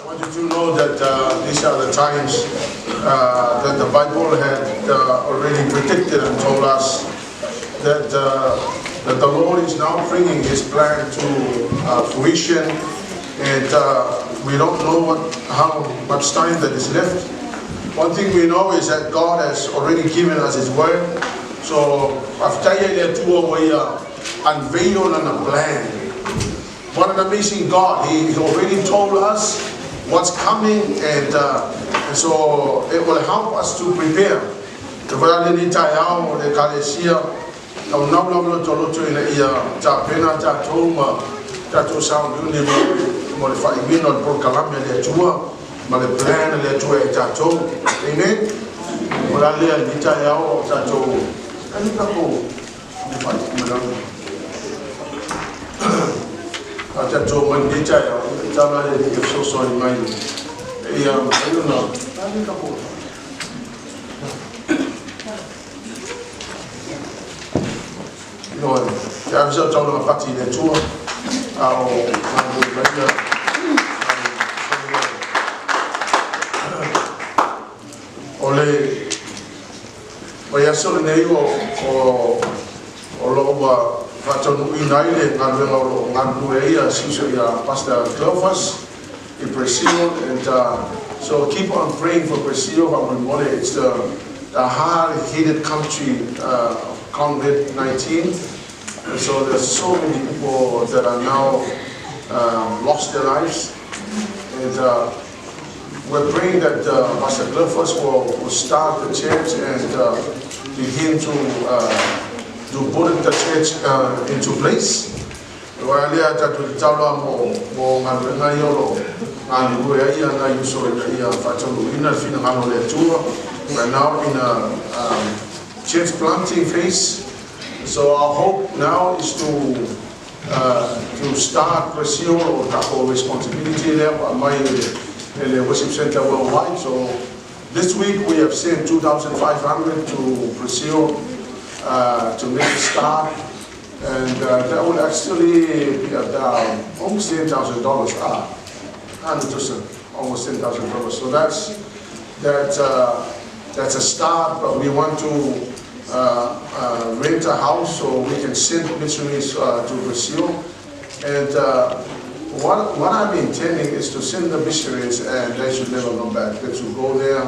want you to know that these are the times that the Bible had already predicted and told us that the Lord is now bringing His plan to fruition, and we don't know how much time that is left. One thing we know is that God has already given us His word. So after we unveil on a plan. What an amazing God! He already told us what's coming, and so it will help us to prepare. Pastor Clovis in Brazil, and so keep on praying for Brazil. It's the hard-hit country of COVID-19, and so there's so many people that are now lost their lives, and we're praying that Pastor Clovis will start the church and begin to put the church into place. Right now in a church planting phase. So our hope now is to start Brazil or take responsibility there by the worship center worldwide. So this week we have sent 2,500 to Brazil to make a start. And that will actually be about almost $10,000. 100%, almost $10,000. So that's a start. But we want to rent a house so we can send missionaries to Brazil. And what I'm intending is to send the missionaries, and they should never come back. They should go there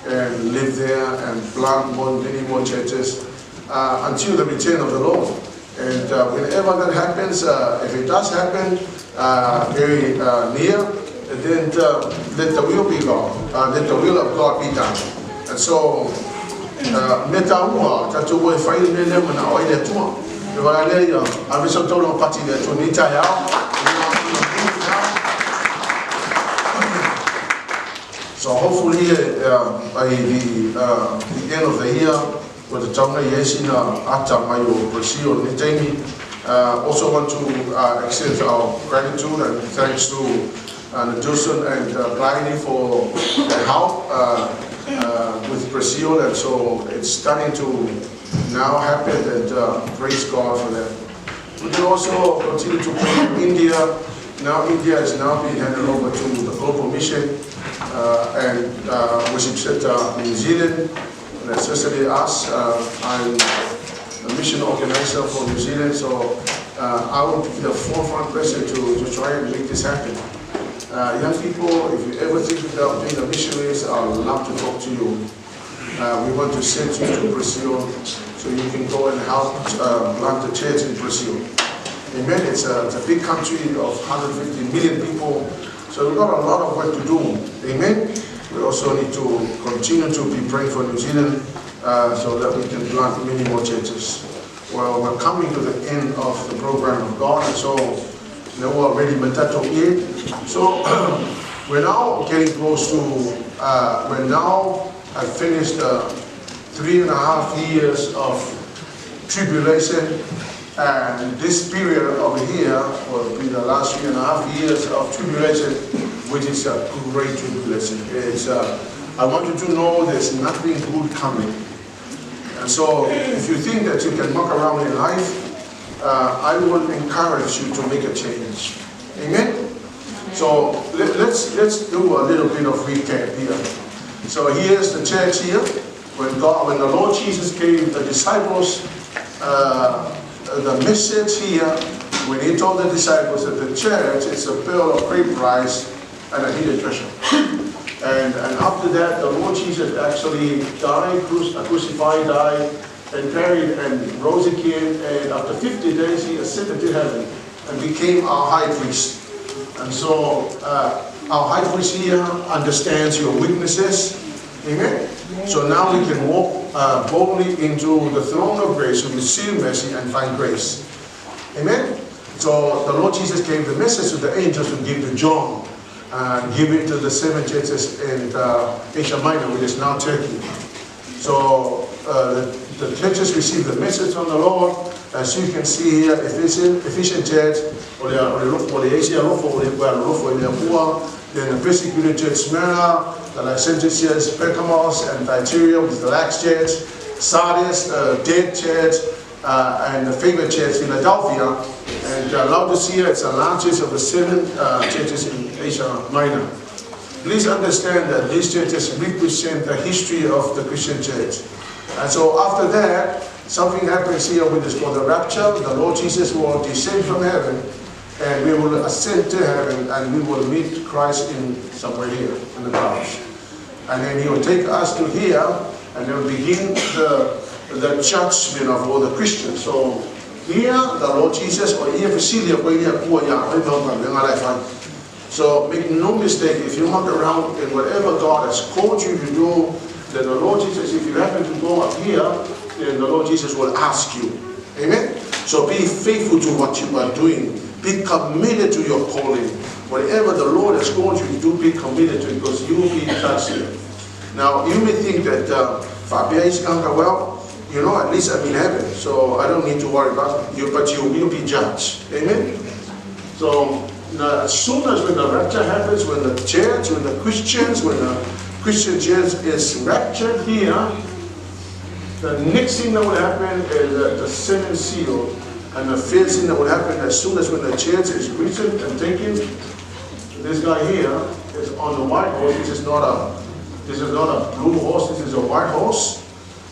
and live there and plant many more churches until the return of the Lord. And whenever that happens, if it does happen very near, then let the will be God, let the will of God be done. And so, so hopefully by the end of the year, with the Tamna Yesina Atamayo Brazil Nitami, also want to extend our gratitude and thanks to Naduson and Peni for their help with Brazil, and so it's starting to now happen, and praise God for that. We can also continue to pray for India. Now India is now being handed over to the Global Mission and Worship Center New Zealand. And especially us, I'm a mission organizer for New Zealand, so I will be the forefront person to try and make this happen. Young people, if you ever think about being a missionary, I would love to talk to you. We want to send you to Brazil so you can go and help plant the church in Brazil. Amen. It's a big country of 150 million people, so we've got a lot of work to do. Amen. We also need to continue to be praying for New Zealand so that we can plant many more churches. Well, we're coming to the end of the program of God, and so we're already metato here. So we're now getting close to, we're now have finished 3.5 years of tribulation, and this period over here will be the last 3.5 years of tribulation, which is a great tribulation. It's, I want you to know there's nothing good coming. And so if you think that you can muck around in life, I will encourage you to make a change. Amen? So let's do a little bit of recap here. So here's the church here. When the Lord Jesus gave the disciples the message here, when he told the disciples that the church is a pearl of great price and a hidden treasure. And after that, the Lord Jesus actually died, crucified, died, and buried, and rose again. And after 50 days, he ascended to heaven and became our high priest. And so our high priest here understands your weaknesses. Amen? So now we can walk boldly into the throne of grace to receive mercy and find grace. Amen? So the Lord Jesus gave the message to the angels to give to John. Give it to the 7 churches in Asia Minor, which is now Turkey. So the churches received the message from the Lord. As you can see here, Ephesian church, then the persecuted church Smyrna, the licentious church Pergamos and Thyatira with the lax church, Sardis, the dead church, and the favored church Philadelphia, and Laodicea. It's the largest of the 7 churches in Asia Minor. Please understand that these churches represent the history of the Christian church. And so after that, something happens here which is called the rapture. The Lord Jesus will descend from heaven, and we will ascend to heaven, and we will meet Christ in somewhere here in the clouds. And then he will take us to here, and then begin the judgment of all the Christians. So here, the Lord Jesus, so make no mistake, if you walk around in whatever God has called you to do, then the Lord Jesus, if you happen to go up here, then the Lord Jesus will ask you. Amen? So be faithful to what you are doing. Be committed to your calling. Whatever the Lord has called you to do, be committed to it, because you will be judged here. Now, you may think that, well, you know, at least I'm in heaven, so I don't need to worry about you, but you will be judged. Amen? So, as soon as when the rapture happens, when the church, when the Christian church is raptured here, the next thing that will happen is the 7th seal. And the 5th thing that will happen as soon as when the church is written and taken, this guy here is on the white horse. This is not a blue horse, this is a white horse.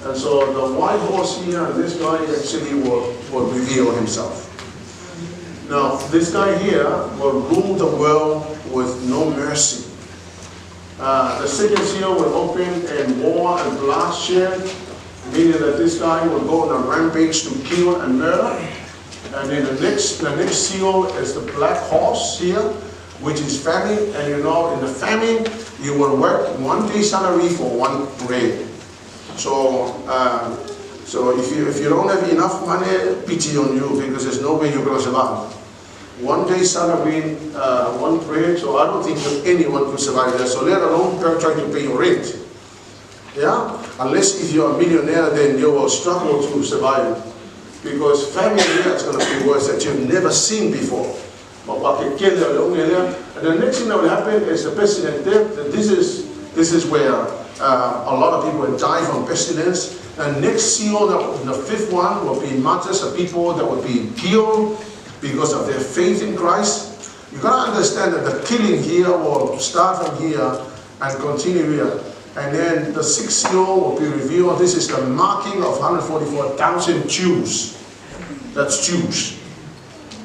And so the white horse here, and this guy actually will reveal himself. Now, this guy here will rule the world with no mercy. The 2nd seal will open in war and bloodshed, meaning that this guy will go on a rampage to kill and murder. And then the next seal is the black horse here, which is famine. And you know, in the famine, you will work 1 day's salary for 1 bread. So, if you don't have enough money, pity on you, because there's no way you're going to survive. 1 day's salary, 1 bread. So I don't think that anyone could survive that. So let alone trying to pay your rent. Yeah, unless if you're a millionaire, then you will struggle to survive, because famine here is going to be worse that you've never seen before. And the next thing that will happen is the pestilence death. This is where a lot of people will die from pestilence. And next seal, the 5th one, will be martyrs of people that will be killed because of their faith in Christ. You got to understand that the killing here will start from here and continue here. And then the 6th seal will be revealed. This is the marking of 144,000 Jews. That's Jews.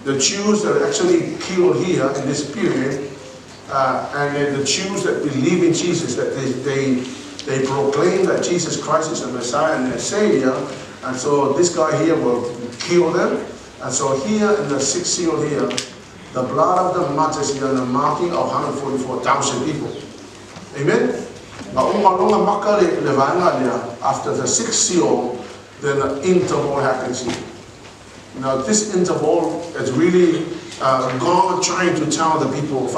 The Jews that are actually killed here in this period, and then the Jews that believe in Jesus, that they proclaim that Jesus Christ is the Messiah and their Savior. And so this guy here will kill them. And so here in the 6th seal here, the blood of the martyrs here, the marking of 144,000 people. Amen? After the 6th seal, then the interval happens here. Now this interval is really God trying to tell the people,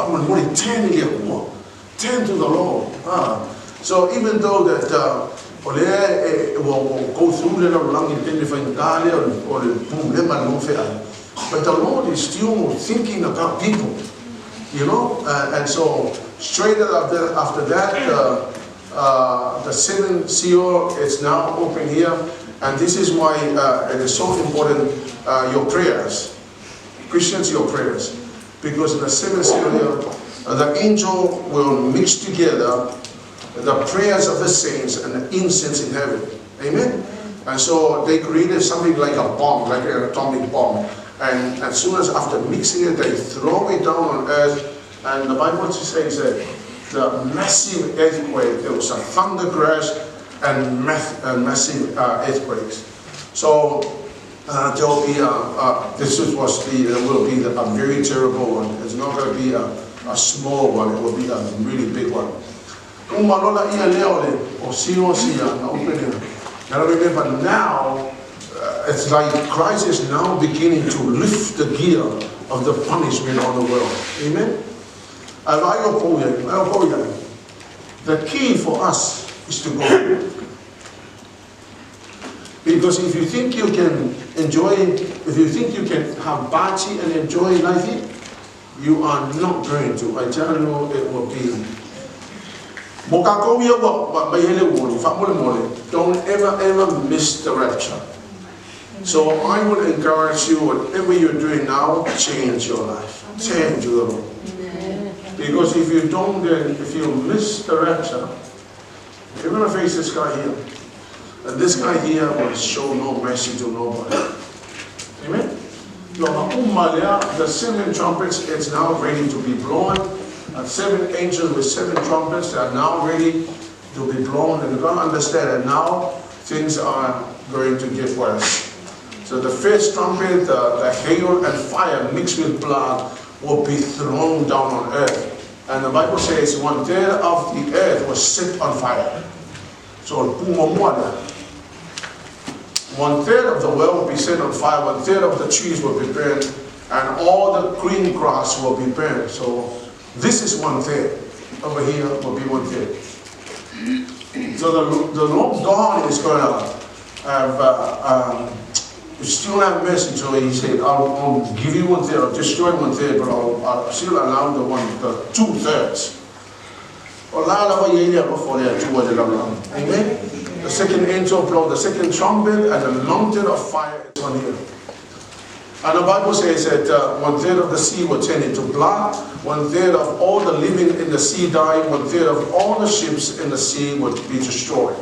turn to the Lord. So even though that will go through but the Lord is still thinking about people, you know. And so straight after that, the 7th seal is now open here, and this is why it is so important, your prayers, Christians, your prayers, because in the 7th seal here, the angel will mix together the prayers of the saints and the incense in heaven. Amen? And so they created something like a bomb, like an atomic bomb. And as soon as after mixing it, they throw it down on earth. And the Bible says that the massive earthquake, there was a thunder crash and massive earthquakes. So there will be will be a very terrible one. It's not going to be a small one. It will be a really big one. Now remember, now it's like Christ is now beginning to lift the gear of the punishment on the world. Amen. The key for us is to go. Because if you think you can enjoy, if you think you can have party and enjoy life here, you are not going to. I tell you, it will be. Don't ever miss the rapture. So I would encourage you, whatever you're doing now, change your life. Change your life. Because if you don't, then if you miss the rapture, you're going to face this guy here. And this guy here will show no mercy to nobody. Amen? The 7 trumpets is now ready to be blown. And 7 angels with 7 trumpets are now ready to be blown. And you're going to understand that now things are going to get worse. So the first trumpet, the hail and fire mixed with blood will be thrown down on earth. And the Bible says 1/3 of the earth was set on fire. So 1/3 of the world will be set on fire, 1/3 of the trees will be burned, and all the green grass will be burned. So this is 1/3. Over here will be 1/3. So the Lord God is going to have still have mercy. So he said, I'll give you 1/3, I'll destroy 1/3, but I'll still allow the 2/3. Amen. The second angel blow the second trumpet, and the mountain of fire is on here. And the Bible says that 1/3 of the sea will turn into blood, 1/3 of all the living in the sea die, 1/3 of all the ships in the sea would be destroyed.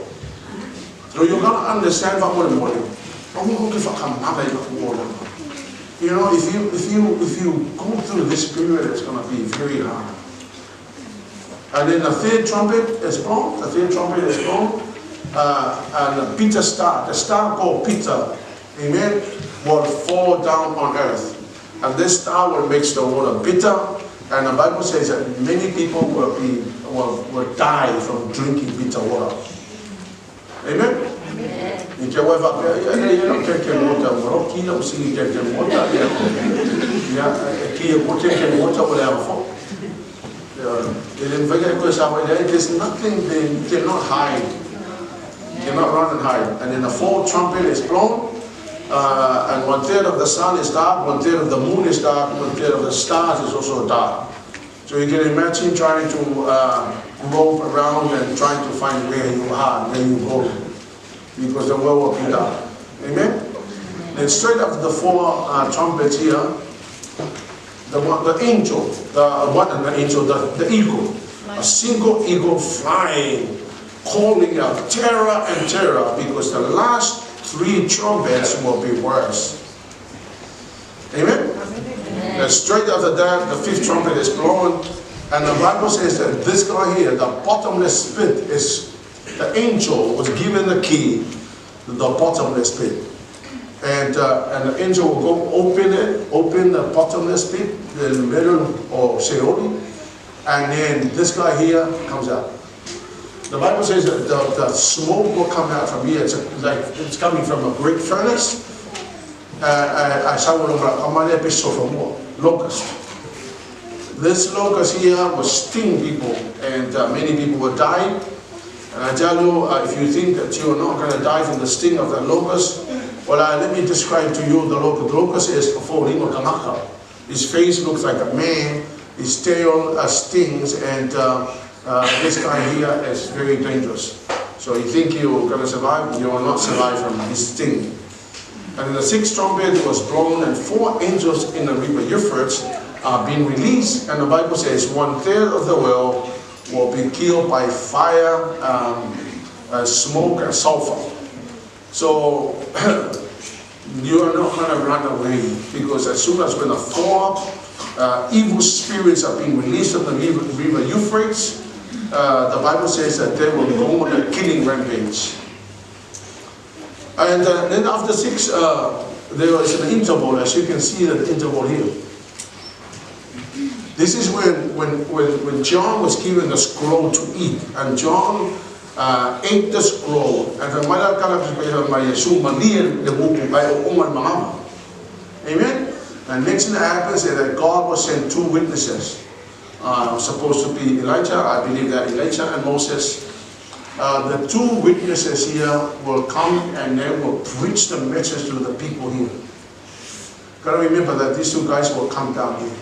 So you're going to understand what we're doing. You know, if you go through this period, it's going to be very hard. And then the 3rd trumpet is blown. The 3rd trumpet is blown. And Peter's star, the star called Peter, amen, will fall down on earth. And this star will make the water bitter. And the Bible says that many people will die from drinking bitter water. Amen? You know, there's nothing they cannot hide. Cannot run and hide. And then the 4th trumpet is blown, and 1/3 of the sun is dark, 1/3 of the moon is dark, 1/3 of the stars is also dark. So you can imagine trying to rope around and trying to find where you are, where you go, because the world will be dark. Amen? Then straight after the 4 trumpets here, the eagle, a single eagle flying, calling out terror and terror, because the last 3 trumpets will be worse. Amen? And straight after that, the 5th trumpet is blown, and the Bible says that this guy here, the bottomless pit, is the angel was given the key to the bottomless pit. And the angel will go open the bottomless pit, the middle of Sheol, and then this guy here comes out. The Bible says that the smoke will come out from here. It's like it's coming from a great furnace. I saw one episode from locust. This locust here will sting people, and many people will die. And I tell you, if you think that you are not going to die from the sting of the locust, well, let me describe to you the locust. The locust is falling on Tanaka. His face looks like a man. His tail stings, and this guy here is very dangerous. So you think you're going to survive, you will not survive from his sting. And the 6th trumpet was blown, and 4 angels in the river Euphrates are being released, and the Bible says 1/3 of the world will be killed by fire, smoke, and sulfur. So you are not going to run away, because as soon as when the 4 evil spirits are being released on the river Euphrates, the Bible says that they will go on a killing rampage. And then after 6, there was an interval, as you can see the interval here. This is when John was given the scroll to eat, and John ate the scroll. And amen. And next thing that happens is that God will send 2 witnesses. Supposed to be Elijah, I believe that Elijah and Moses. The 2 witnesses here will come and they will preach the message to the people here. Gotta remember that these 2 guys will come down here.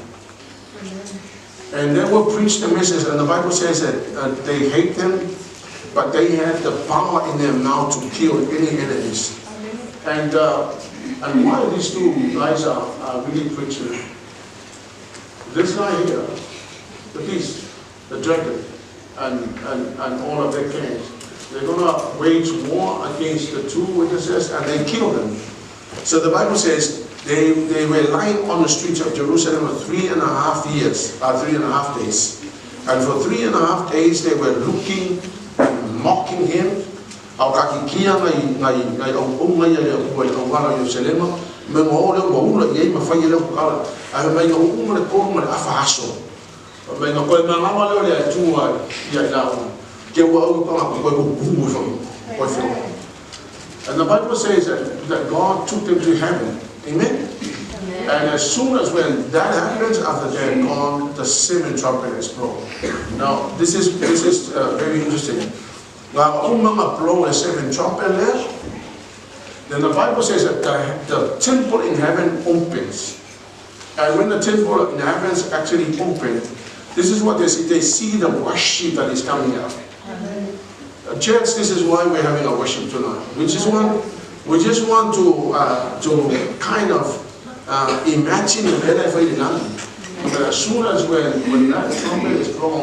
And they will preach the message, and the Bible says that they hate them, but they have the power in them now to kill any enemies. And why these 2 guys are really preaching? This guy here, the beast, the dragon, and all of their clans, they're going to wage war against the 2 witnesses, and they kill them. So the Bible says they were lying on the streets of Jerusalem for 3.5 years, 3.5 days. And for 3.5 days they were looking and mocking him. And the Bible says that God took them to heaven. Amen? And as soon as when that happens, after they're gone, the 7th trumpet is blown. Now, this is very interesting. Now, blow the 7th trumpet there, then the Bible says that the temple in heaven opens. And when the temple in heaven is actually open, this is what they see. They see the worship that is coming out. Church, this is why we're having a worship tonight. We just want to kind of imagine the benefit in London. But as soon as when that trumpet is blown,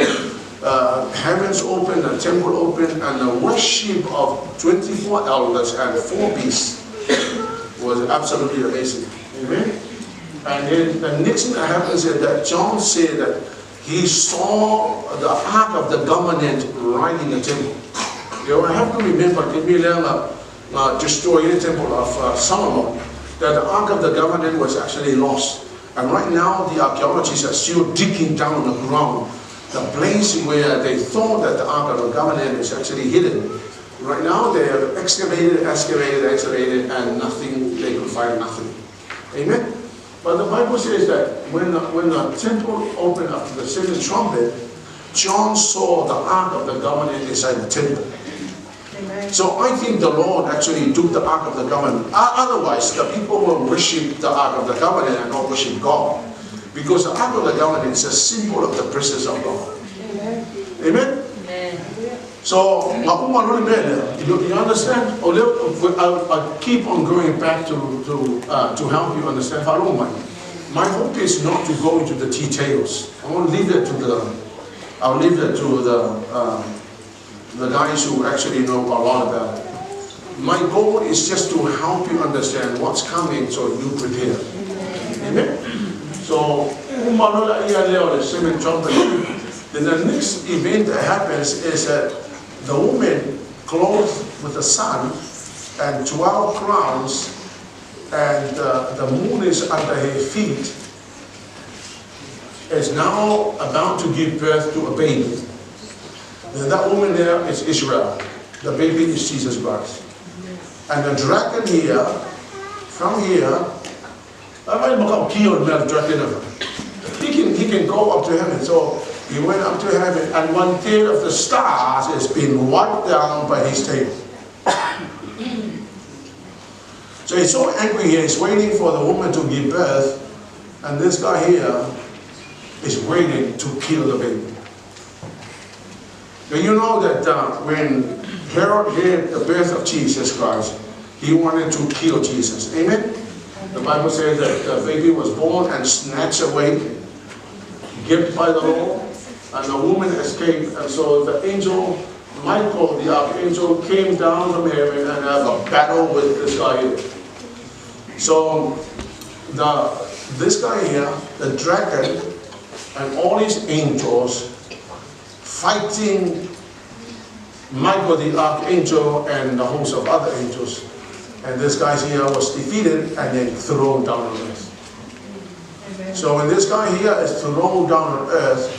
heavens open, the temple open, and the worship of 24 elders and 4 beasts was absolutely amazing. Amen. And then the next thing that happens is that John said that he saw the Ark of the Covenant right in the temple. You have to remember, destroyed the temple of Solomon, that the Ark of the Covenant was actually lost. And right now the archaeologists are still digging down the ground, the place where they thought that the Ark of the Covenant is actually hidden. Right now they have excavated, and nothing, they could find nothing. Amen? But the Bible says that when the temple opened after the 7th trumpet, John saw the Ark of the Covenant inside the temple. So I think the Lord actually took the Ark of the Covenant. Otherwise, the people will worship the Ark of the Covenant and not worship God. Because the Ark of the Covenant is a symbol of the presence of God. Amen? So, you understand? I keep on going back to help you understand. My hope is not to go into the details. I'll leave that to the guys who actually know a lot about it. My goal is just to help you understand what's coming so you prepare. Amen? So, the 7th trumpet. Then the next event that happens is that the woman clothed with the sun and 12 crowns, and the moon is under her feet, is now about to give birth to a baby. And that woman there is Israel. The baby is Jesus Christ. And the dragon here, from here, he can go up to heaven. So he went up to heaven, and 1/3 of the stars has been wiped down by his tail. So he's so angry here, he's waiting for the woman to give birth, and this guy here is waiting to kill the baby. Do you know that when Herod heard the birth of Jesus Christ, he wanted to kill Jesus? Amen? The Bible says that the baby was born and snatched away, given by the Lord, and the woman escaped. And so the angel, Michael, the archangel, came down from heaven and had a battle with this guy here. So this guy here, the dragon, and all his angels fighting Michael the archangel and the host of other angels. And this guy here was defeated and then thrown down on earth. So when this guy here is thrown down on earth,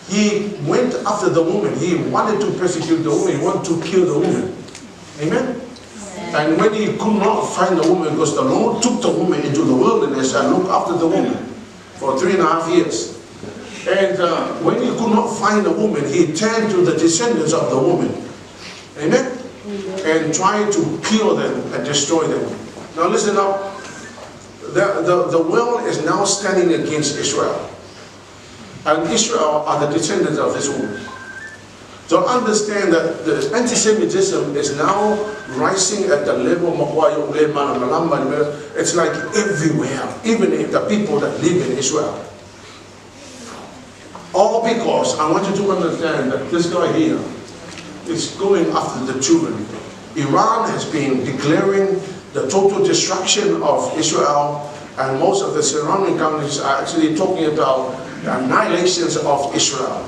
he went after the woman. He wanted to persecute the woman. He wanted to kill the woman. Amen? And when he could not find the woman, because the Lord took the woman into the wilderness and looked after the woman for 3.5 years. And when he could not find the woman, he turned to the descendants of the woman. Amen? And tried to kill them and destroy them. Now listen up. The world is now standing against Israel. And Israel are the descendants of this woman. So understand that the anti-Semitism is now rising at the level of it's like everywhere, even in the people that live in Israel. All because I want you to understand that this guy here is going after the children. Iran has been declaring the total destruction of Israel, and most of the surrounding countries are actually talking about the annihilations of Israel.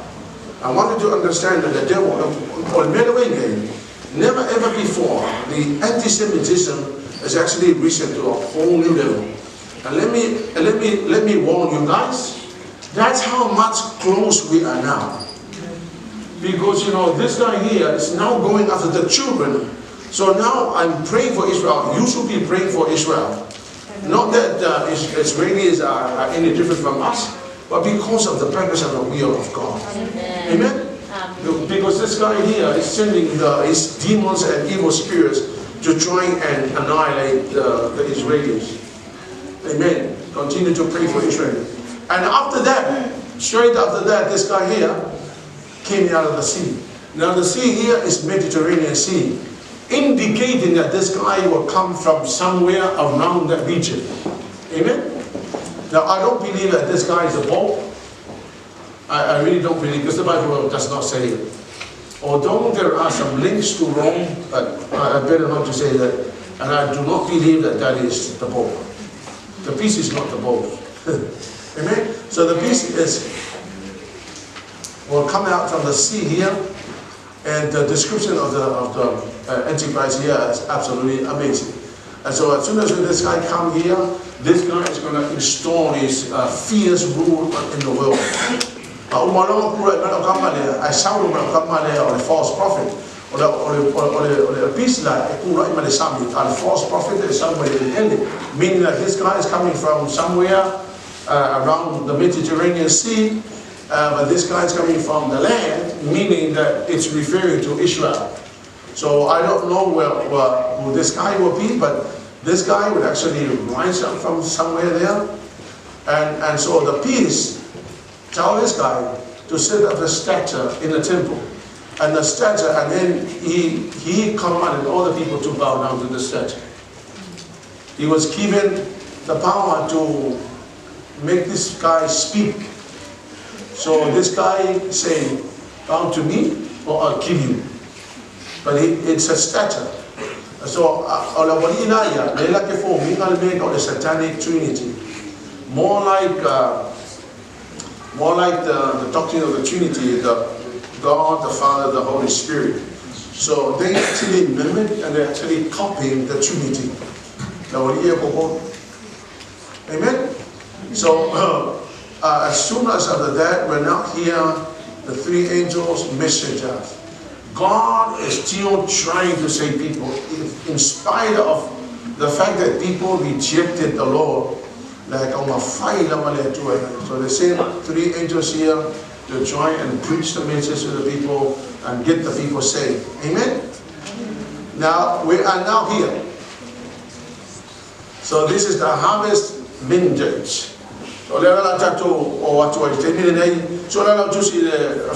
I want you to understand that the devil, never ever before, the anti-Semitism has actually risen to a whole new level. And let me warn you guys, that's how much close we are now. Because you know, this guy here is now going after the children. So now I'm praying for Israel. You should be praying for Israel. Not that Israelis are any different from us, but because of the purpose and the will of God. Amen? Because this guy here is sending his demons and evil spirits to try and annihilate the Israelis. Amen. Continue to pray for Israel. And after that, straight after that, this guy here came out of the sea. Now the sea here is Mediterranean Sea, indicating that this guy will come from somewhere around that region. Amen? Now I don't believe that this guy is a pope. I really don't believe, because the Bible does not say it. Although there are some links to Rome, but I better not to say that, and I do not believe that that is the pope. The beast is not the pope. Amen? So the beast will come out from the sea here, and the description of the Antichrist here is absolutely amazing. And so as soon as this guy comes here, this guy is going to install his fierce rule in the world. I sound a false prophet. Or the beast like a false prophet is somebody meaning that this guy is coming from somewhere around the Mediterranean Sea, but this guy is coming from the land, meaning that it's referring to Israel. So I don't know who this guy will be, but this guy would actually rise up from somewhere there. And so the priest tell this guy to set up a statue in the temple. And the statue, and then he commanded all the people to bow down to the statue. He was given the power to make this guy speak. So this guy saying, bow to me or I'll kill you. But it's a statue. So, the satanic trinity. More like the doctrine of the Trinity, the God, the Father, the Holy Spirit. So they actually mimic and they're actually copying the Trinity. Amen? So as soon as after that, we're now here, the three angels, messengers. God is still trying to save people, in spite of the fact that people rejected the Lord. Like on a fire, so they sent three angels here to try and preach the message to the people and get the people saved. Amen? Now, we are now here. So this is the harvest vintage. So let us talk to what to today. So let us see the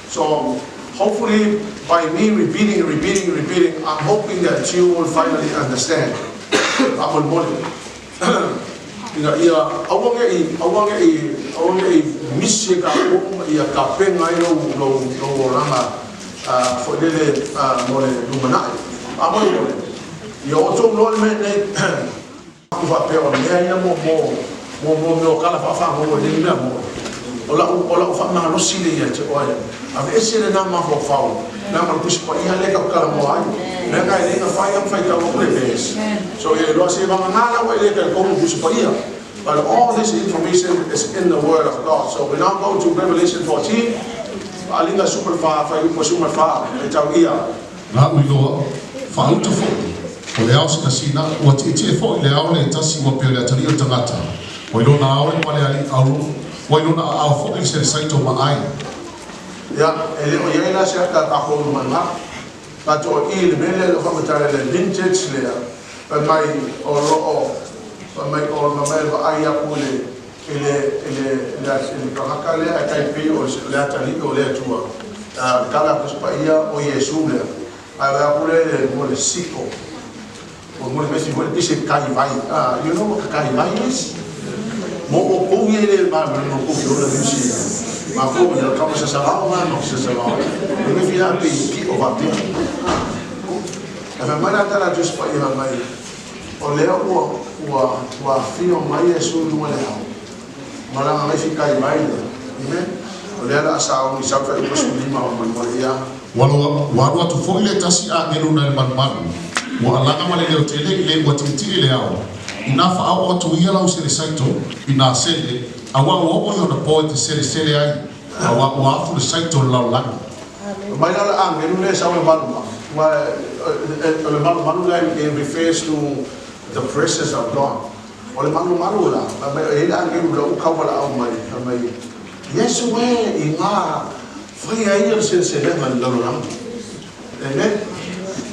so hopefully by me repeating, I'm hoping that you will finally understand. ia awange i misi ka o ia ka penga i lo ranga fo lele mole lumana amoi mole ia o to no me ne ku va pe o ne ia mo kala fa mo le na mo ola fa ma no sile ia te o ia ave ese na ma fo fa na ma ku spa ia le ka kala mo ai na ga le na fa ia fa ka mo le bes so ia lo se va na wa le ka ko ku spa ia. But all this information is in the Word of God. So we now go to Revelation 14. Alinga super far, super far. Etauia. Na uilo fa utu fo. O le au sina sina, o te fo le au le tasi wa pio le atari o tangata. O ilo na au le wale ali au. O ilo na au fo le se saito ma ai. Ya, ele o ia ila se aka ako lumana. But o i le mele le whamatare le vintage le. But mai o ro'o. Mai o mamai va ai aku ele kakaka le ai pe o le atali o le tua kala kuspaia o Yesu le ai aku le mo le siko o mo le mesi mo le se kai vai you know what kai vai is mo o ko ele ma mo ko yo le misi ma ko yo kama se sala ma no se sala me fia pe ki o va te ave mai ata la kuspaia mai o le wa fino mai Yesu luma le au malanga mai fikai mai amen o le ala sa ni sa fa ko su lima o maria walo tu fo ile tasi a ngelu na man wa alanga male le tele le wa titi le au ina fa au tu ia la usere saito ina sele awa o yo na po te sele ai awa wa fu le saito la mai ala a ngelu le sa wa le malu it refers to the presence of God. Ole malu la, ele angelu la ukawala au mai. Yesu inga foi aí se leva no lama. Amen.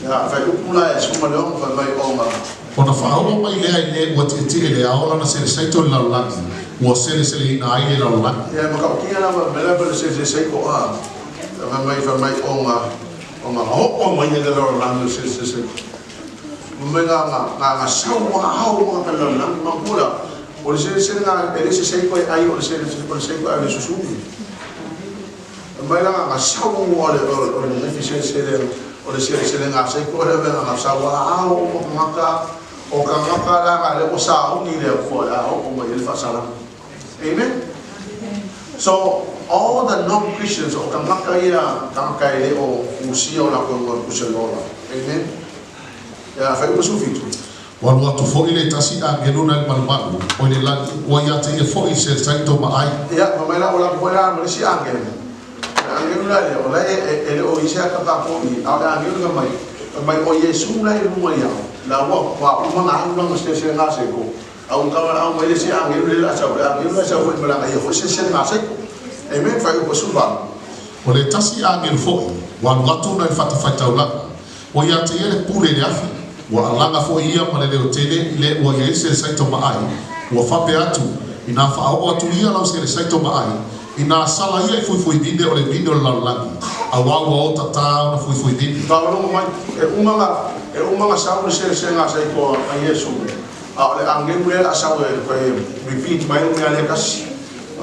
Ya, vai upula e suma leong vai oma. Ona fa'aua mai le ua ti'iti'i le aola na selesaito le lalolagi ua selesele ina ai le lalolagi ia makaukia lava meleva le selesei ko a mai onga ho'o mai le lalolagi le selesei mai nga saua au mga lalolagi makula o le selesele nga ele selesei ko ai o le selesei ko ai le susumi mai nga saua o le nefi selesele o le selesele nga sei ko le nga saua au mga o kangaka le o sa o ni le ko o mo ele fa sala amen. So all the non-Christians o kangaka le o usia o la ko kuselo amen ya fa ko sufitu walu atu fo ile tasi a geluna le malmalu o le la o ya te fo i se saito ma ai ya ma la o la ko la mo si angel le o la ele o isa ka pa ko ni a angel ga mai o Yesu la e mo ya la wa mga ang stesel nga se ko au ka mai si angel le la sa fo mo la ya fo stesel nga se ko amen fa ko suba o le tasi angel fo walu atu na fata fata ula o ya te ele pule le afi wa alanga fo ia ma le tele le o ye se saito ma ai wa fa pe atu ina fa o atu ia la se saito ma ai ina sala ia foi dinde o le video la lagi awa o tata na foi dinde ka lo mai e uma sa se nga sai ko a Yesu a le angel le a sa ko repeat mai o le kasi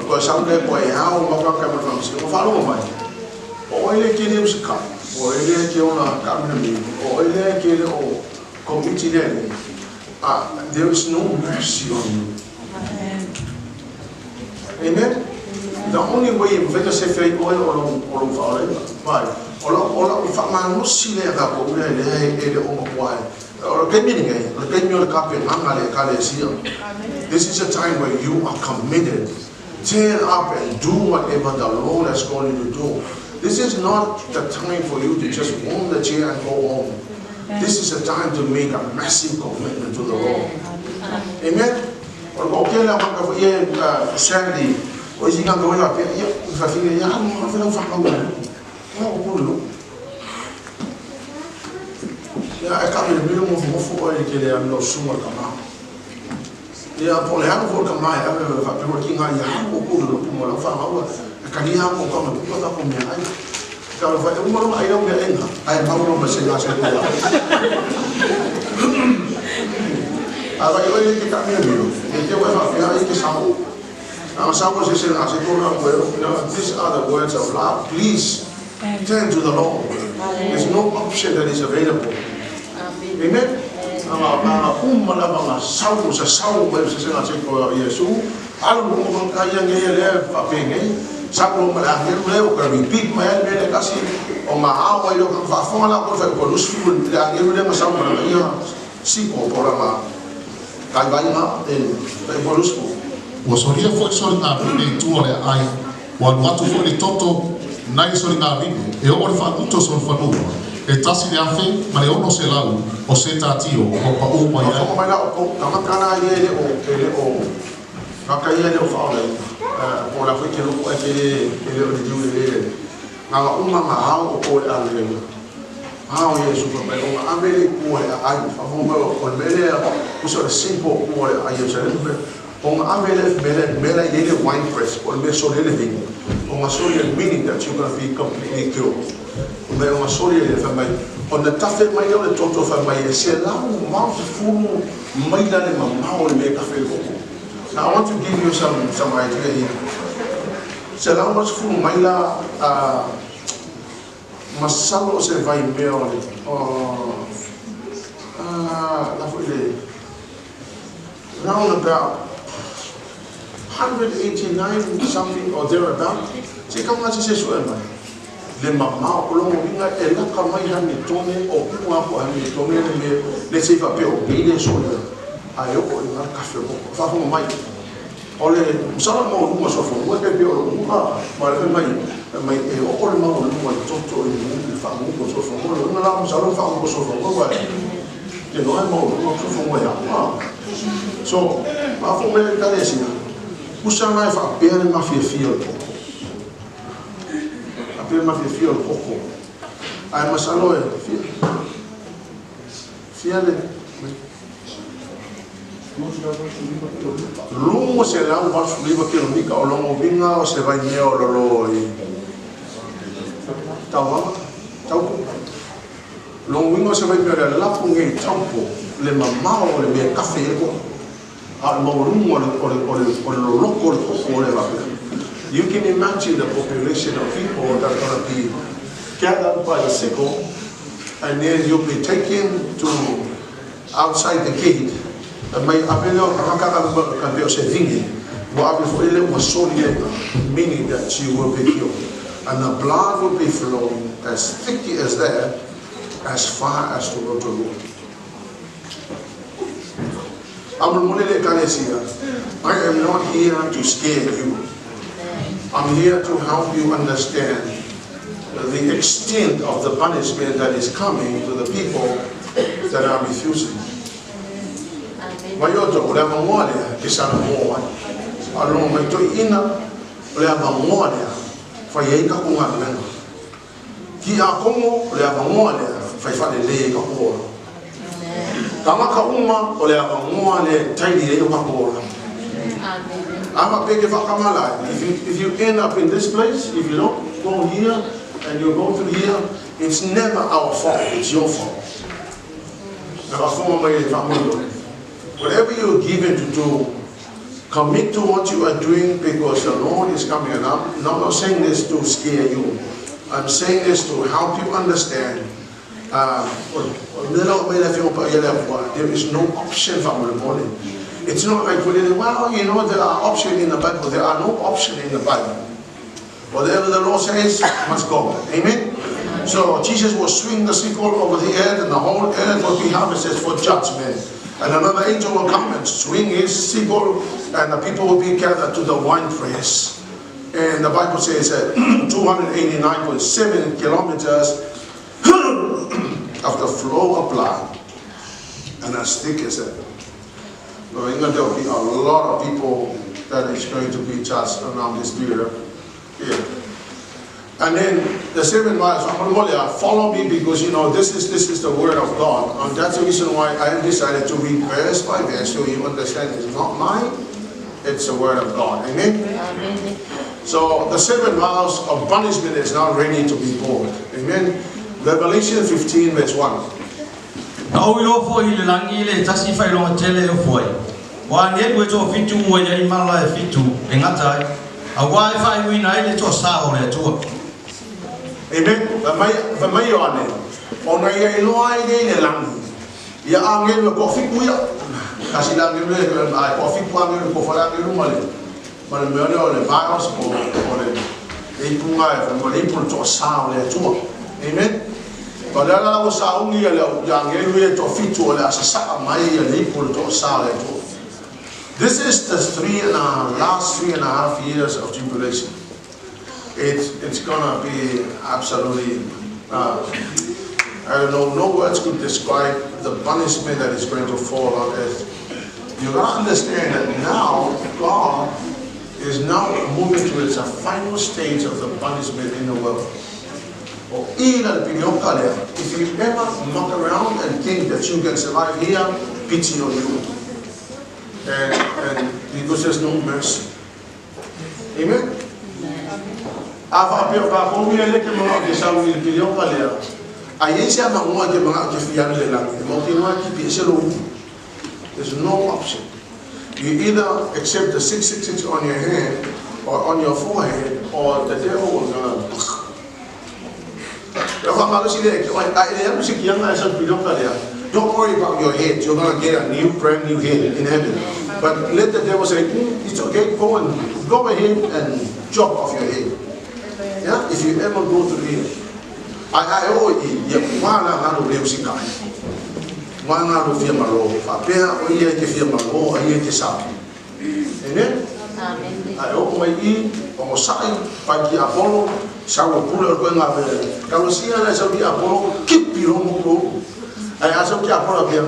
ko sa le ko e ha o ma ka ma fa o fa lo mai o ele ke le musika o ele ke ona ka me o ele ke o committee there there is no mercy on you amen. The only way you can say faith oil or vai ora fa ma no sile ga ko ele o mo or ke ninguém o ke nyo ka pe nganga le ka le sia. This is a time where you are committed, tear up and do whatever the Lord has called you to do. This is not the time for you to just warm the chair and go home. This is a time to make a massive commitment to the Lord. Amen. Or okay la ka fo ye Sandy o isi nga ko la pe ya fa fi ya mo fa fa ka o ko lo ya ka me me mo fo o ke le am lo suma kama ya po le ha ko kama ya fa pe ko ki nga ya ko lo mo la fa ma ka ni ha ko kama ko ta ko me ai ka lo fa mo ai lo me ai ma mo se la se Agora eu ia ficar meio. Então eu vou ficar aí que são. Someone says, these are the words of love. Please turn to the Lord. There's no option that is available. Amen. Mga salmo sa salmo sa sinasabi ko Yesu. Alam mo kung kaya ngayon papingay. Salmo malaki mo ka repeat mo yan kasi o maawa yo kang fafonga ko sa polusful lagi mo na salmo na iya sipo para ma kaya nga polusful. O soria foi sori ngā pine tuore ai, wa watu foi le toto nai sori ngā pine, e o fa uto sori whanua, e tasi le afe, ma le ono se lau, o se tātio, o pa o mai ai. O mai la o kamakana ia o kaka ia le o whaole, o la whai ke luku e ke le o le diu le ngā uma mahao o koe a le hao Yesu ka mai, o ngā amele kua e ai, whahonga o mele uso le simple kua e ai o se le on amele mele yele wine press or me so le vinho on so le meaning that you're going to be completely cured me on so le family on the tafe mai le toto family se la mau fumo mai la le mau le cafe ko. Now I want to give you some idea here. Se la mau fumo mai la masalo se vai meo la foi round about 189 something or thereabout. Se kama se suwe mai. Le mama o longo vinga e la kama i hane tone o kua po hane tone le se fa pe o gine so le. Ai o i mar kafe ko. Fa ko mai. Ole msala mo mo so fo. Wa pe o ma le mai e o le mo mo toto i mo fa mo ko so fo. Mo na la msala fa mo so fo. Ko wa. Ke no mo so fo mo ya. So, ma fo me ka le sina. Usa mai fa pere ma fia o coco. A pere ma fia o coco. Ai masalo e fia le lungo se la un basso liba che non mica o longo vinga o se vai neo lo tawa longo vinga se vai per la punge tampo le mamma o le mie caffè you can imagine the population of people that are going to be gathered by the sickle, and then you'll be taken to outside the gate. Meaning that you will be killed, and the blood will be flowing as thick as that, as far as to go to the road. I am not here to scare you. I'm here to help you understand the extent of the punishment that is coming to the people that are refusing. Mayoto, ule mangwale kisana mwa. Along my to ina ule mangwale fa yeika kungana. Ki akomo ule mangwale fa ifale le ka. Kamaka uma ole amangwane taili le pakora. Ama peke fakamala. If you end up in this place, if you don't go here and you go through here, it's never our fault. It's your fault. Whatever you're given to do, commit to what you are doing because the Lord is coming. And I'm not saying this to scare you. I'm saying this to help you understand. There is no option for the morning. It's not like, well, you know, there are options in the Bible. There are no options in the Bible. Whatever the Lord says, must go. Amen? So Jesus will swing the sickle over the earth, and the whole earth will be harvested for judgment. And another angel will come and swing his sickle, and the people will be gathered to the winepress. And the Bible says that 289.7 kilometers of the flow of blood, and as thick as that. There will be a lot of people that is going to be judged around this period. Yeah. And then the 7 miles, follow me because you know this is the word of God, and that's the reason why I decided to read verse by verse so you understand it's not mine, it's the word of God. Amen. Amen. So the 7 miles of punishment is now ready to be poured. Amen. Revelation 15 verse 1. Na o ilo fo i le langi le tasi fai longa tele o foi. Wa ne we to fitu o ya I mala e fitu e ngata a wa fai wi na ile to sa o le tu. Amen. Va mai o ane. Ona ia I loa I le langi. Ia angel ko fitu ia. Kasi langi le ko fitu angel ko fala angel male. Male me ole Vials o le e punga e mo le pun to sa o le tu. Amen. Kalau la o sa ungi le yang ele to fitu le asa mai le pun to sa le tu. This is the last 3.5 years of tribulation. It's gonna be absolutely I don't know, no words could describe the punishment that is going to fall on earth. You gotta understand that now God is now moving to its final stage of the punishment in the world. If you ever muck around and think that you can survive here, pity on you. And because there's no mercy. Amen? There's no option. You either accept the 666 on your hand or on your forehead, or the devil will gonna. Don't worry about your head. You're gonna get a brand new head in heaven. But let the devil say, it's okay. Go ahead and chop off your head. Yeah, if you ever go to the I always Amen. I open my side, pagi Apollo, sawo pula ko nga be. Kalau siya na sabi Apollo, keep your mo. Ay aso ki Apollo biya.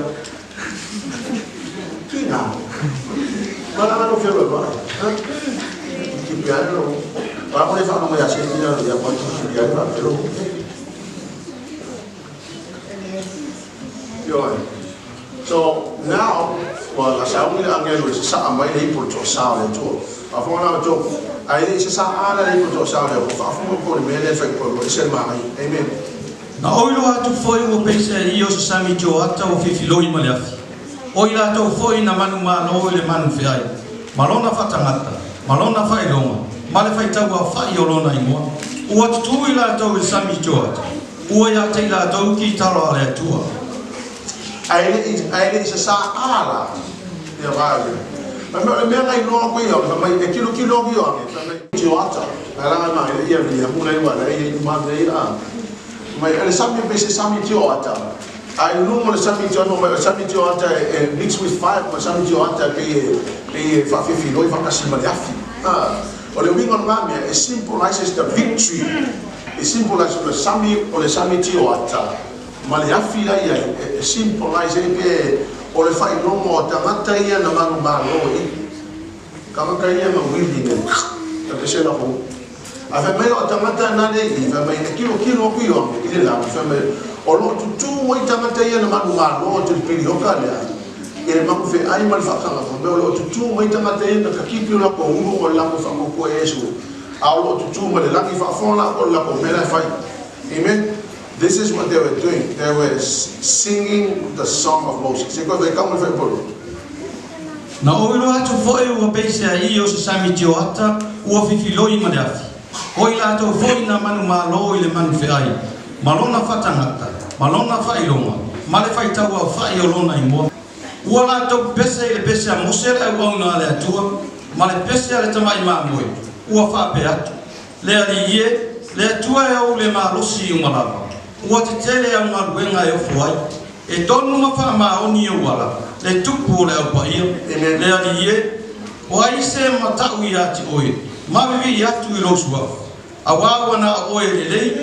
Kina. Wala na ko fero ba? Keep your. Para mo fa no ya siya ya mo ki ya ba pero. So now, well, asaw nila ang ngelo sa amay na ipon to sa to. Afo na to. Ay sa ala ipon to sa ko. Afo mo ko me le fa ko isel ma ai. Amen. Na oilo atu foi o pese io sa sami jo ata o fifiloi maleafi. Oila to foi na manu ma no le manu fiai. Malona fatangata. Malona fai Leauma. Male fai tau a fai o lona imoa. Ua tutu ila to sami jo ata. Ua ya te ila to ki talo ale tua. Ai sa ala ya vale. Mas me ngai no ko yo, mai kilo yo, mai joata. Ala na ia via muna iwa na ia ma dei a. Mai ale sami base sami joata. Ai no mo sami joata, mo sami joata mixed with fire, mo sami joata pe fa filo fa kasima yafi. O le wingo ngame it symbolizes the victory. It symbolizes the sami o le sami joata. Maliafi la ia symbolize pe o le fai lomo tangata ia na manu malo I kama kai ia ma willing ta pese la ho ave mai o tangata na le I va mai kilo ku yo ile la fa mai o lo tu mo tangata ia na manu malo te pili o kala ele ma ku fe ai mal fa kala fa o lo tu mo tangata ia na ka kipi la ko ungo o la ko fa ko eso a lo tu mo le la ki fa fon la ko la ko mela fai. Amen. This is what they were doing. They were singing the song of Moses. Because they come with a polo. Na oilo atu foi o pese ai o sami joata o fifiloi maleafi. Oila atu foi na manu malo ile manu fiai. Malona fatangata. Malona fai Leauma. Male fai tau a fai o lona imoa. Ua la tau pese ile pese a mosera ua una ale atua. Male pese ale tamai mamoi. Ua fa pe atu. Lea li ie. Lea tua e au le malosi umalava. Ua te tele au ngā ruenga e ofuai. E tonu mawha maa oni e wala. Le tupu o le au paia. Le ali e. O aise matau I ati oe. Mawiwi I atu I losua. A wawa na oe le lei.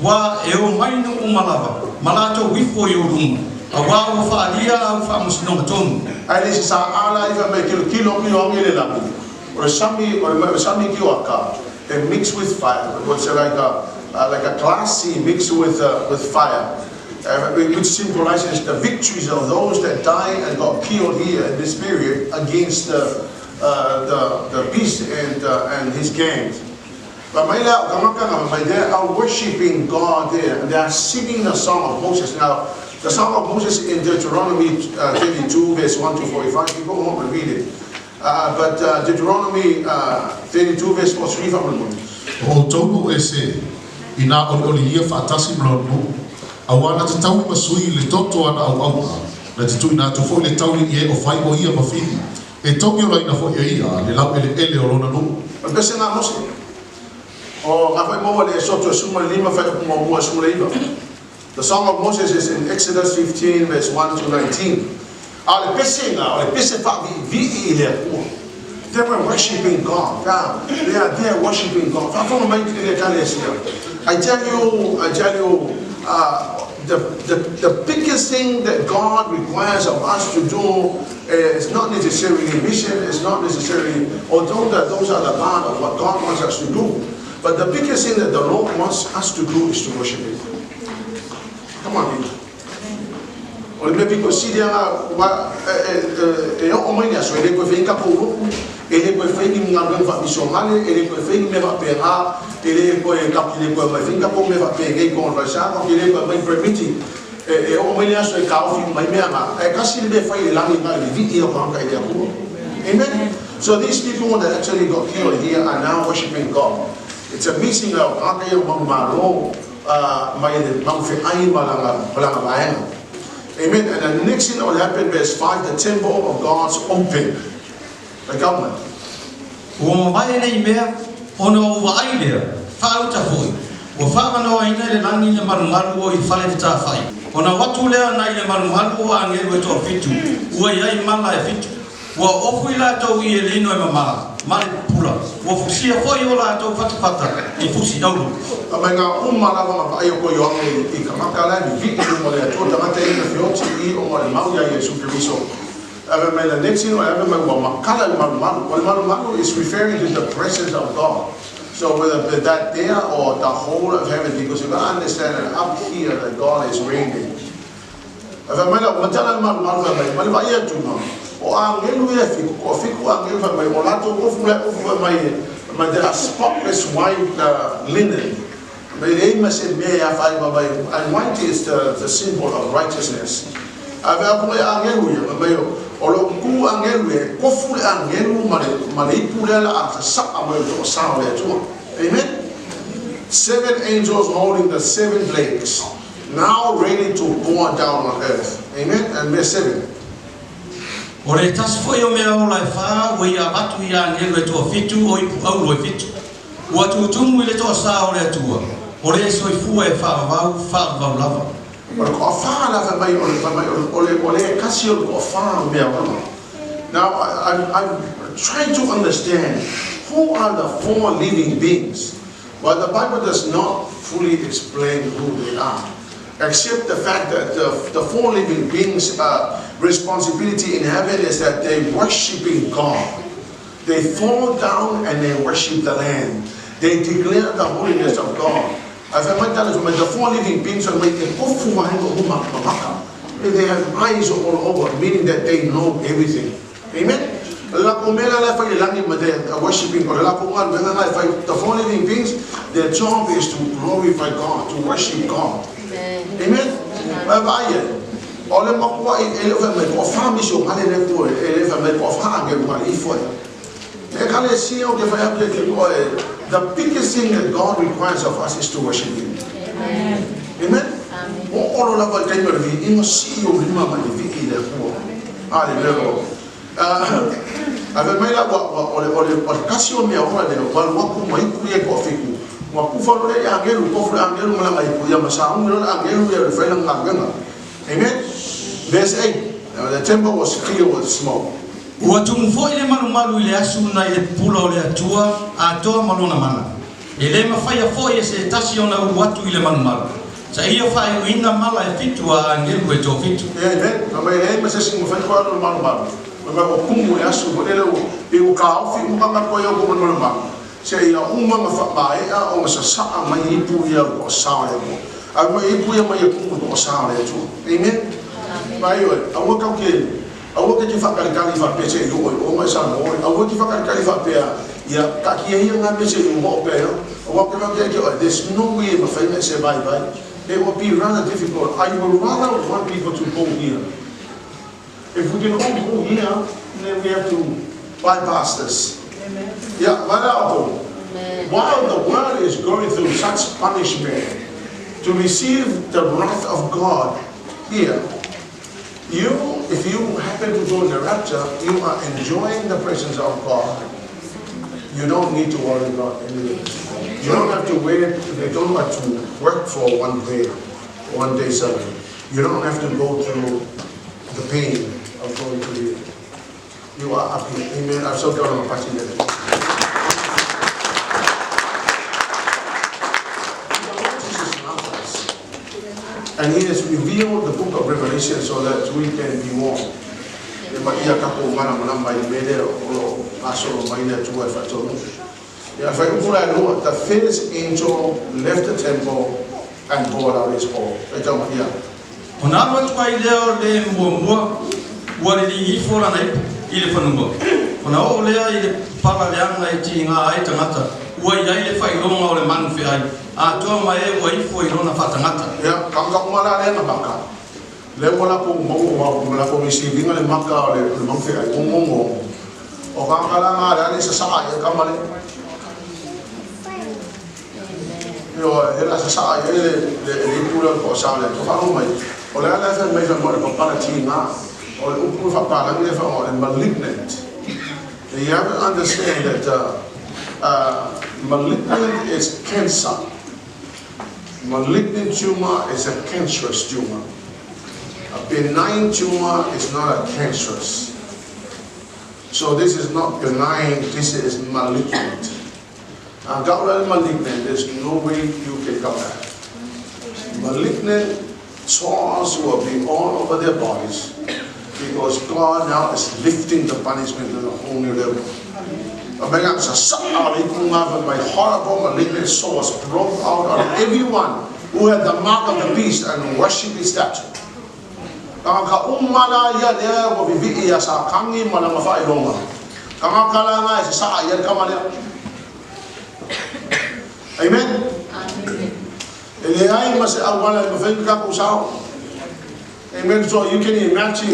Wa e o mainu umalava. Malato wifo I o runga. A wawa whaalia au whaamusinonga tonu. Ai lesi sa ala I me kilo ongi le lamu. O sami ki o aka. And mixed with fire. What's like a glassy mixed with fire, which symbolizes the victories of those that died and got killed here in this period against the beast and his gangs. But they are worshiping God there, and they are singing the song of Moses. Now, The Song of Moses in Deuteronomy 32, verse 1 to 45. You go home and read it. But Deuteronomy 32, verse 3 from the moon. O tonu ese ina oli ia fatasi mlono awana te tau masui le toto ana au na te tuina to fo le tau ie o fai o ia mafini e toki o ina fo ia le lau ele o lona no Pese na mose o nga fai mo le soto suma lima fai ko mo suma lima. The Song of Moses is in Exodus 15 verse 1 to 19. Ale pese fa vi ile ko. They were worshiping God. They are there worshiping God. I tell you, the biggest thing that God requires of us to do is not necessarily mission, it's not necessarily, although that those are the part of what God wants us to do. But the biggest thing that the Lord wants us to do is to worship Him. Come on, people. Or maybe because see there are ele ko fei ni ngal fa misomale ele ko fei me va pera ele ko kapile ko va finga ko me va pega ko va sa ko ele ko vai permitting o me aso e ka ofi mai me ama e kasi le fai la ni ngal vi o ka ka ko. Amen. So these people that actually got killed here are now worshiping God. It's a missing of akayo mamalo mai le mang fe ai malanga baenga. Amen. And the next thing that will happen, verse 5, the temple of God's open. The government. O mai nei mea ono wa aidea fa uta foi. O fa no ina le langi le marumaru o I fale ta fai. Ona watu le na ile marumaru o angelo to fitu. O ia mala e fitu. O ofu ila to I le no e mama. Mali pula. O fusia foi o la to fata I fusi au. Amenga umala ma ai ko yo I kamakala ni viki mo le to tamata I fioti I o mo le mau ya Yesu Kristo. The next thing is referring to the presence of God. So whether that there or the whole of heaven, because if I understand that up here that God is reigning. There are spotless white linen. And white is the symbol of righteousness. Olo ku angelu ko fu angelu mane pula ata sa amelo sa le tu. Amen. 7 angels holding the 7 plagues, now ready to pour down on earth. Amen. And verse 7. Ore tas foi o mea o lai fa o ia batu ia angelu to fitu o I au lo fitu. O tu tumu le to sa o le tua. Ore so I fu e fa va lava. Now, I'm trying to understand who are the 4 living beings. Well, the Bible does not fully explain who they are, except the fact that the 4 living beings' responsibility in heaven is that they worshiping God. They fall down and they worship the Lamb. They declare the holiness of God. The 4 living beings are making they have eyes all over, meaning that they know everything. Amen. Worshiping God. The 4 living beings, their job is to glorify God, to worship God. Amen. The biggest thing that God requires of us is to worship Him. Amen. Amen. Amen. Verse 8. The temple was filled with smoke. Ua tumufo ile malu ile asu na ile pula ole atua atoa malona mana. Ile mafaya fo se tasi ona watu ile malu. Sa hiyo fa ina mala e fitu a ngelu e to fitu. Amen. Kama ile message mo fa ko malu. Mama kumu ya asu bodele o ka ofi mo ka ko yo ko malu. Se ia uma mafa bae a o sa sa mai pu ya ko sa ya ko. A mai pu ya mai ko sa ya tu. Amen. Mai yo awu ka ke awu ke fa ka fa pese yo o mai sa mo awu ke fa ka fa pe ya ka ki ye nga pese yo mo pe yo awu ke there's no way ma fa me se bye bye it will be rather difficult. I would rather want people to go here. If we can all go here, then we have to bypass this. Yeah, while the world is going through such punishment, to receive the wrath of God here, if you happen to go in the rapture, you are enjoying the presence of God. You don't need to worry about anything. You don't have to wait. You don't have to work for one day salary. You don't have to go through the pain of going to here. You are up here. Amen. I'm so glad I'm watching it. And he has revealed the book of Revelation so that we can be warned. The first angel left the temple and poured out his oil. Malignant. You have to understand that malignant is cancer. Malignant tumor is a cancerous tumor. A benign tumor is not a cancerous. So this is not benign, this is malignant. And malignant, there's no way you can come back. Malignant sores will be all over their bodies because God now is lifting the punishment to a whole new level. My horrible malignant sores broke out on everyone who had the mark of the beast and worshipped his statue. Amen. Amen. So you can imagine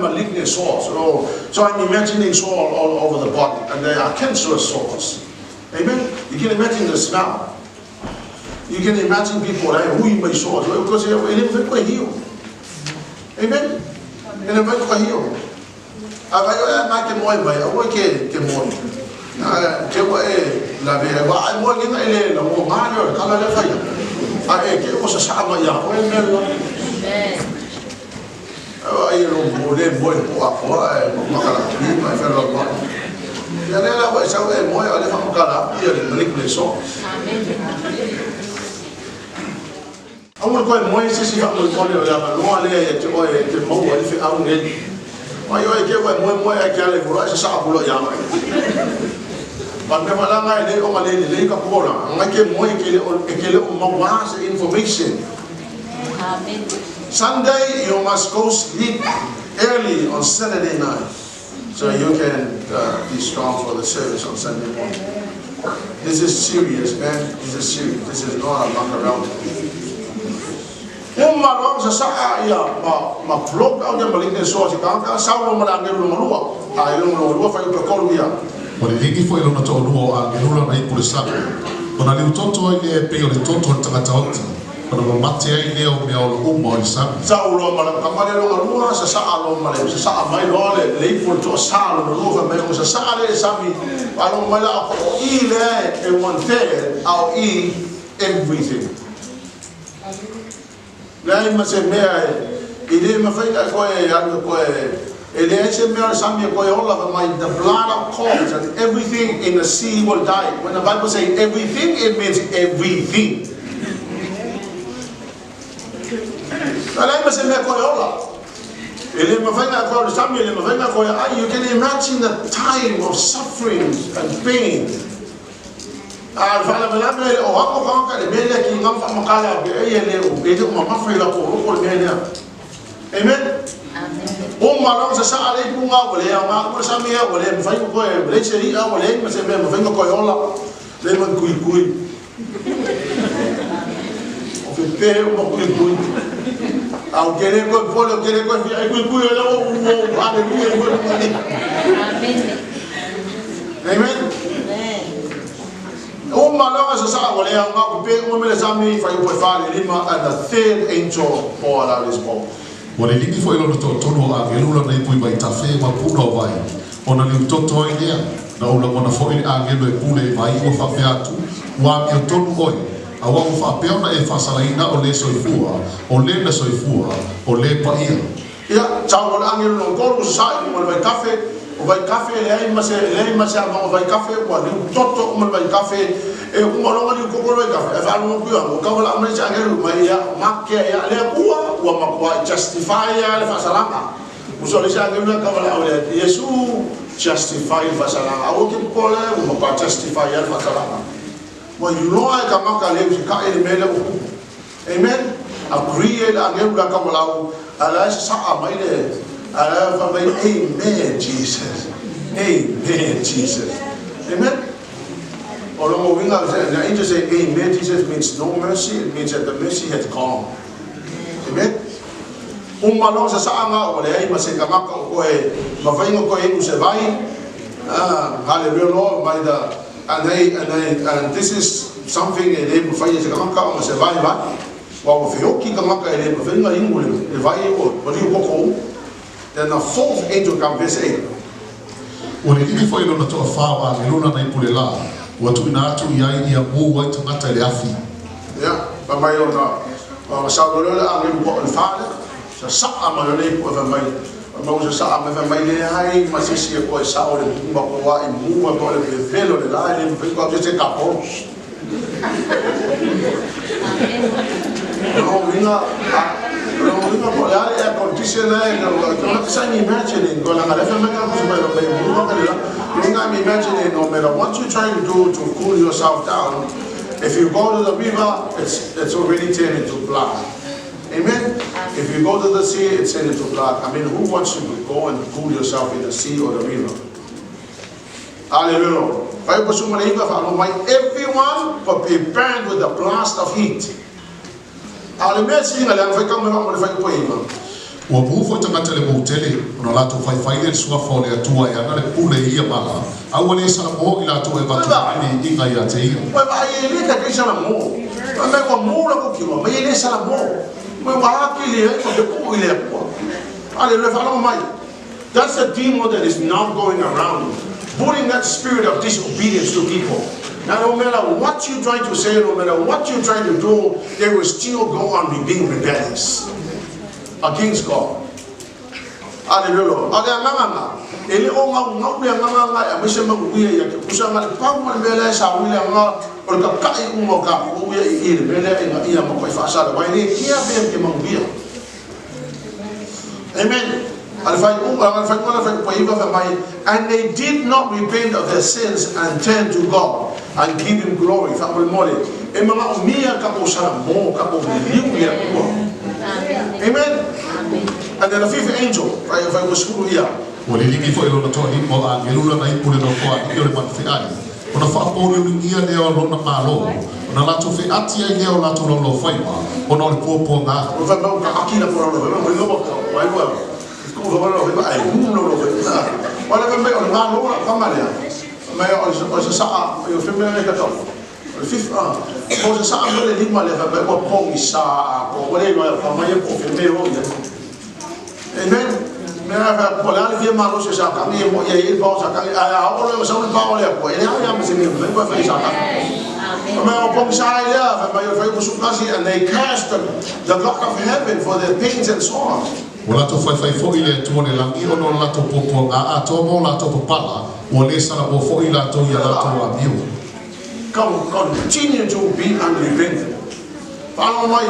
malignant sores. So I'm imagining sores all over the body, and they are cancerous sores. Amen. You can imagine the smell. You can imagine people who you may sores because they never heal. Amen. They never heal. Information. Sunday, you must go sleep early on Saturday night so you can be strong for the service on Sunday morning. This is serious, man. This is serious. This is not a muck around. O le ligi foi lona to luo a ngelula mai pulisa. Ona le utoto ile pe o le toto tangata oti. Ona mamate ai le o me o uma o sa. Sa ulo mala kamale lo lua sa sa alo mala sa sa mai lo le pul to sa lo lo me o sa le sami alo mala ko ile e wanted au e everything. Lai ma se me ile ma fai ko e alo ko the blood of corpse and everything in the sea will die. When the Bible says everything, it means everything. You can imagine the time of suffering and pain. Amen. Malong sa sali bunga wala ang mga samiya wala mafay ko wala seria wala masebe mafay ko yola le man kuy pepe mo kui. Au kere ko polo kere ko fi ai kui la o haleluya ko ni. Amen. O malanga sa wale ang ako pe mo mele sami fa yo fa lima and the third angel poured out his bowl. Wale liki fo ilo to tono a gelula na ipu vai tafe ma puno vai. Ona ni toto idea na ula mona fo ini a gelo e pule vai o fa peatu. Wa mi tonu oi. Awa o fa pe ona e fa salaina o le soifua, o le na soifua, o le paia. Ya, chao la angelo no golu sai mo vai cafe. O vai cafe le mas o vai cafe o ali toto o vai cafe e o mo ni ko vai cafe e fa no ku o ka la mas angelo mai ya makke ya le kuwa o ma ko justify ya le fa salama. Uso le angelo ka la o le Yesu justify fa salama. O ki ko le o ma justify ya fa salama. Mo you know I ka maka le ka ele mele o. Amen. Agree angelo ka la o ala sa mai le. Amen, Jesus. Amen, Jesus. Amen. Although the angel say amen, Jesus means no mercy. It means that the mercy has gone. Amen. Malong sa anga o le ai masengamaka o e mafaingo ko e usevai. Hallelujah, Lord. And this is something e le mafai sa kamaka o usevai ba. Wa o fioki kamaka e le mafainga ingule e vai o ri ko. Then the fourth angel comes, verse 8. Ore liki fo ilo na toa whao a ngeluna na ipule la. Watu ina atu iai ia mō wai tangata le afi. Yeah, but my own, Saulole a ngilu po al fale. Sa saa malole po mai. Mau sa saa mai le hai masisi ko Saul le mba ko wa i mua ko le velo le la le ko se kapo. No, no, por la condition I'm imagining I'm imagining no matter what you're trying to do to cool yourself down, if you go to the river, it's already turned into blood. Amen? If you go to the sea, it's turned into blood. I mean, who wants to go and cool yourself in the sea or the river? Hallelujah. Everyone will be burned with the blast of heat. Ua bufo tangata le moutele, una lato fai le sua fole atua e ana le pule ia mala. Au le sala mo i lato e batu ni inga ia te ia. Wa ai le ka ke sala mo. Wa me ko mo la ko ki wa, me le sala mo. Me wa ki le ko de ko ile ko. Ale le fala mai. That's the demon that is now going around, putting that spirit of disobedience to people. Now, no matter what you're trying to say, no matter what you're trying to do, they will still go on being rebellious against God. Hallelujah. Ele o ngau le nganga e mese makuia ya ke kusanga le pau mo mele sa wile nga o ka kai mo ka o ya I mele e ia mo kai fa sa wa ni kia be ke makuia. Amen. And they did not repent of their sins and turn to God and give Him glory. Amen. And then the fifth angel, if I was through here. And they cast the lock of heaven for their pains and sorrows. Wala to fai fo ile to ne lang I ono la to popo a to mo la to papala o le sala bo fo ila to ya la to abiu. Continue to be unrepentant. Follow my.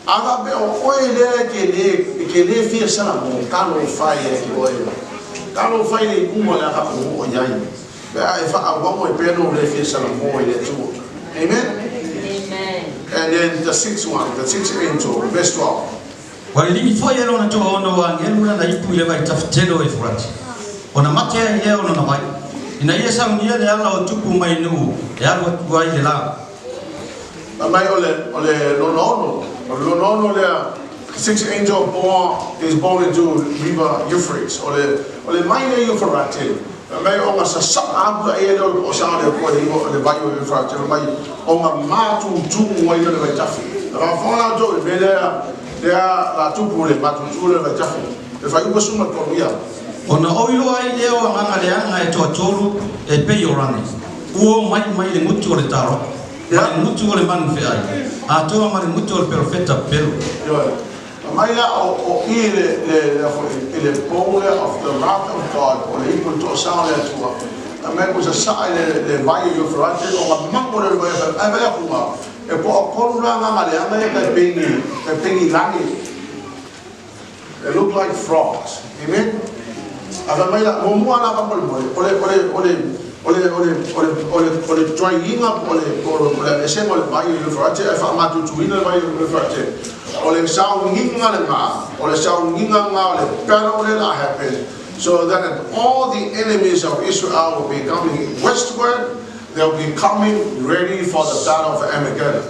Aga be o ile ke le fi sala mo kalo fai e o ile. Kalo fai le kumo la ka o yai. Be ai fa a mo pe no le fi sala mo ile tu. Amen. And then the sixth angel, verse 12. Walilimi foi elo na toa ono wa ngelu na ipu ile vai tafutelo e furati. Ona mate ya ile ono na vai. Ina yesa unia le ala o tupu mai nu. E ala wa ile la. Mai ole no le six angel is born into river Euphrates. Ole mai le Euphrates. Mai o nga sa abu e o sa le ko le vai o Euphrates mai o nga matu tu mai le vai tafi. Ra fona jo be le la tu pour le matu tu le vai tafi. Le vai ko suma ko ia. Ona oilo ai leo nganga le anga e toa tolu e pe yorani. Uo mai le mutu le taro. Mai mutu le man fe ai. A toa mai mutu le profeta pelo. Mai la o ile pole of the wrath of God o le equal to sa le tua. A mai ko sa le vai yo frate o mango le vai a vai kuma. E po ko la nganga le anga e pengi langi. They look like frogs. Amen. Aga mai la mo ana ka pol ole tryinga ole ese mo le vai le frate e fa matu tuina vai le frate ole saunginga le ma ole saunginga nga le pero le la happen so that all the enemies of Israel will be coming westward. They'll be coming ready for the battle of Armageddon.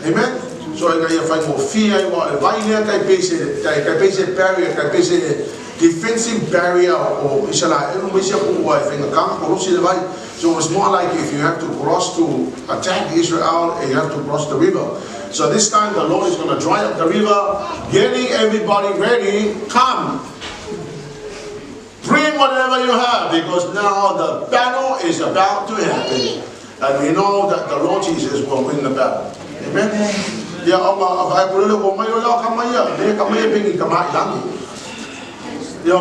Amen. So I got find more fear what vai ne kai pese barrier kai pese defensive barrier or isala eno misia ko wa finga kang ko si le vai. So it's more like if you have to cross to attack Israel and you have to cross the river. So this time the Lord is going to dry up the river, getting everybody ready. Come, bring whatever you have, because now the battle is about to happen, and we know that the Lord Jesus will win the battle. Amen. Ya Allah, apa yang boleh kau mayu lah kamaya, dia kamaya pengi kamai lagi. Ya,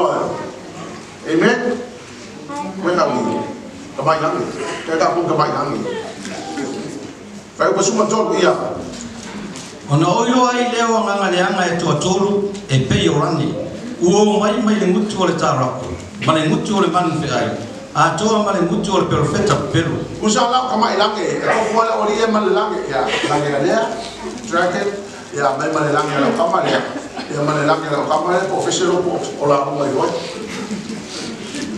amen. Mereka ni kamai lagi, kita pun kamai lagi. Baik bersama jauh ia. Ona oilo ai leo nganga le anga e toa tolu e pe yorani. Uo mai le mutu le tarako. Ma le mutu le man fe ai. A toa ma le mutu le profeta pelu. Usala kama ilange, ko wala ori e mal lange ya. Lange dia, dragon ya mai mal lange la kama dia. Ya mal lange la kama le professional po ola ko mai hoi.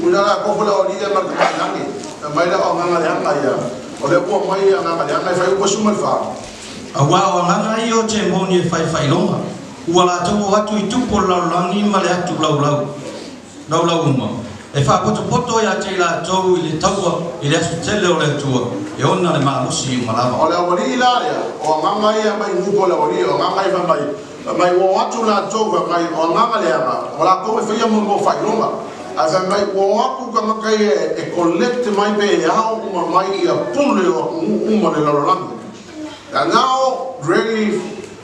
Usala ko wala ori e mal kama lange. Mai la nganga le anga ya. Ole ko mai nganga le anga fa ko sumal fa. Awa nganga io te moni fai longa. Wala to watu itupo la langi male atu lau uma. E fa poto ya te la to ile taua ile tele ole tua. E ona le malusi malava. Ole wali ila ya. O nganga ia mai ngupo la wali o nganga ia mai wo watu la to mai o nganga le anga. Ola ko e fia mo fai longa. Asa mai wo aku kama kai e collect mai be ya uma mai ia pule o uma le la langi. They are now ready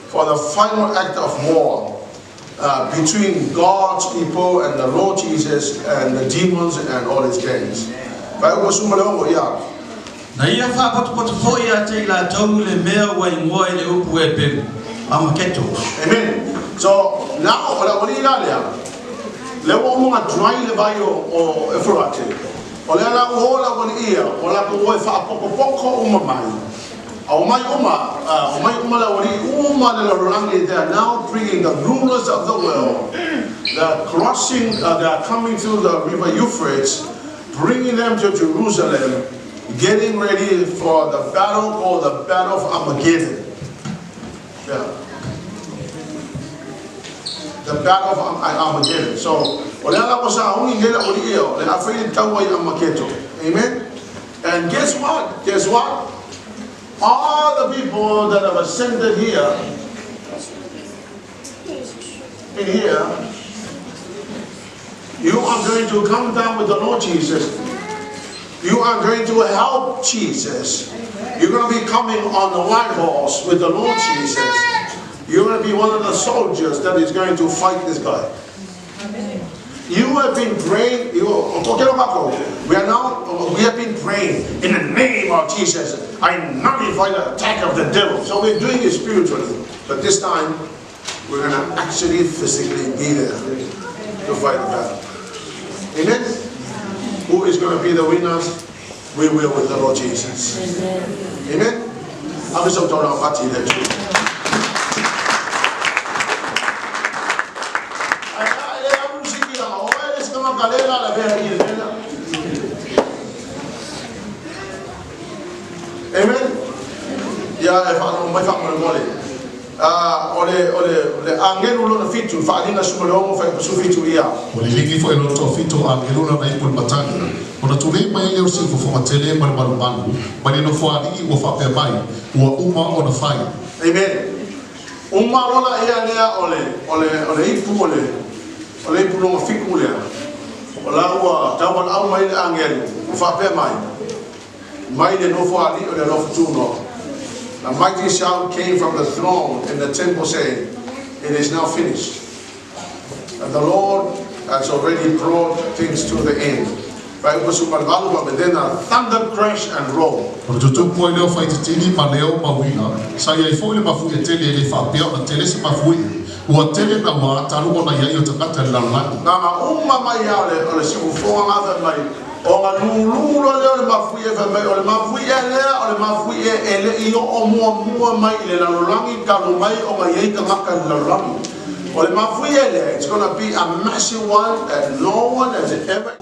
for the final act of war between God's people and the Lord Jesus and the demons and all his gangs. Na ia fa poto foi a te la tau le mea wa ngoi le upu e pe amaketo. Amen. So now ola wali la le wo mo dry le vai o efrate. Ola la ola wali ia ola ko wo fa poko mai. They are now bringing the rulers of the world. They are coming through the river Euphrates, bringing them to Jerusalem, getting ready for the battle called the Battle of Armageddon. Yeah. The Battle of Armageddon. So, amen. And guess what? All the people that have ascended here, you are going to come down with the Lord Jesus. You are going to help Jesus. You're going to be coming on the white horse with the Lord Jesus. You're going to be one of the soldiers that is going to fight this guy. You have been praying. We have been praying in the name of Jesus. I nullify the attack of the devil. So we're doing it spiritually, but this time we're going to actually physically be there to fight the battle. Amen. Who is going to be the winners? We will with the Lord Jesus. Amen. I'm so told I'm party there too. Amen. Ya, mai fa mole. Ole angelu lo fitu fa dina sumolo fa su fitu ia. O le lingi fo e loto fito angelo na mai pul matani. Ona tule mai le usi fo matele mal mal manu. Mani no fo ali o fa pe mai. O uma ona fai. Amen. Uma rola ia lea ole ipu ole ipu no fiku lea. Ola ua tawal au mai le angelu o fa pe mai. Mai le no fo ali ole no fitu no. A mighty shout came from the throne in the temple saying, "It is now finished." And the Lord has already brought things to the end. But then a thunder crash and roll. Ona tutu po leo fa itini ma leo ma wina. Sa ia fo le mafu e tele le fa pe ona tele se mafu. Ua tele na wa taru ona ia yo takata la la. Na umma mai ya le sifu fo anga mai. Ona lulu le mafu e fa mai ole mafu e le ole mafu e ele io o mo mai le la langi ka lo mai o mai e takata la langi. Ole mafu e le it's going to be a massive one that no one has ever.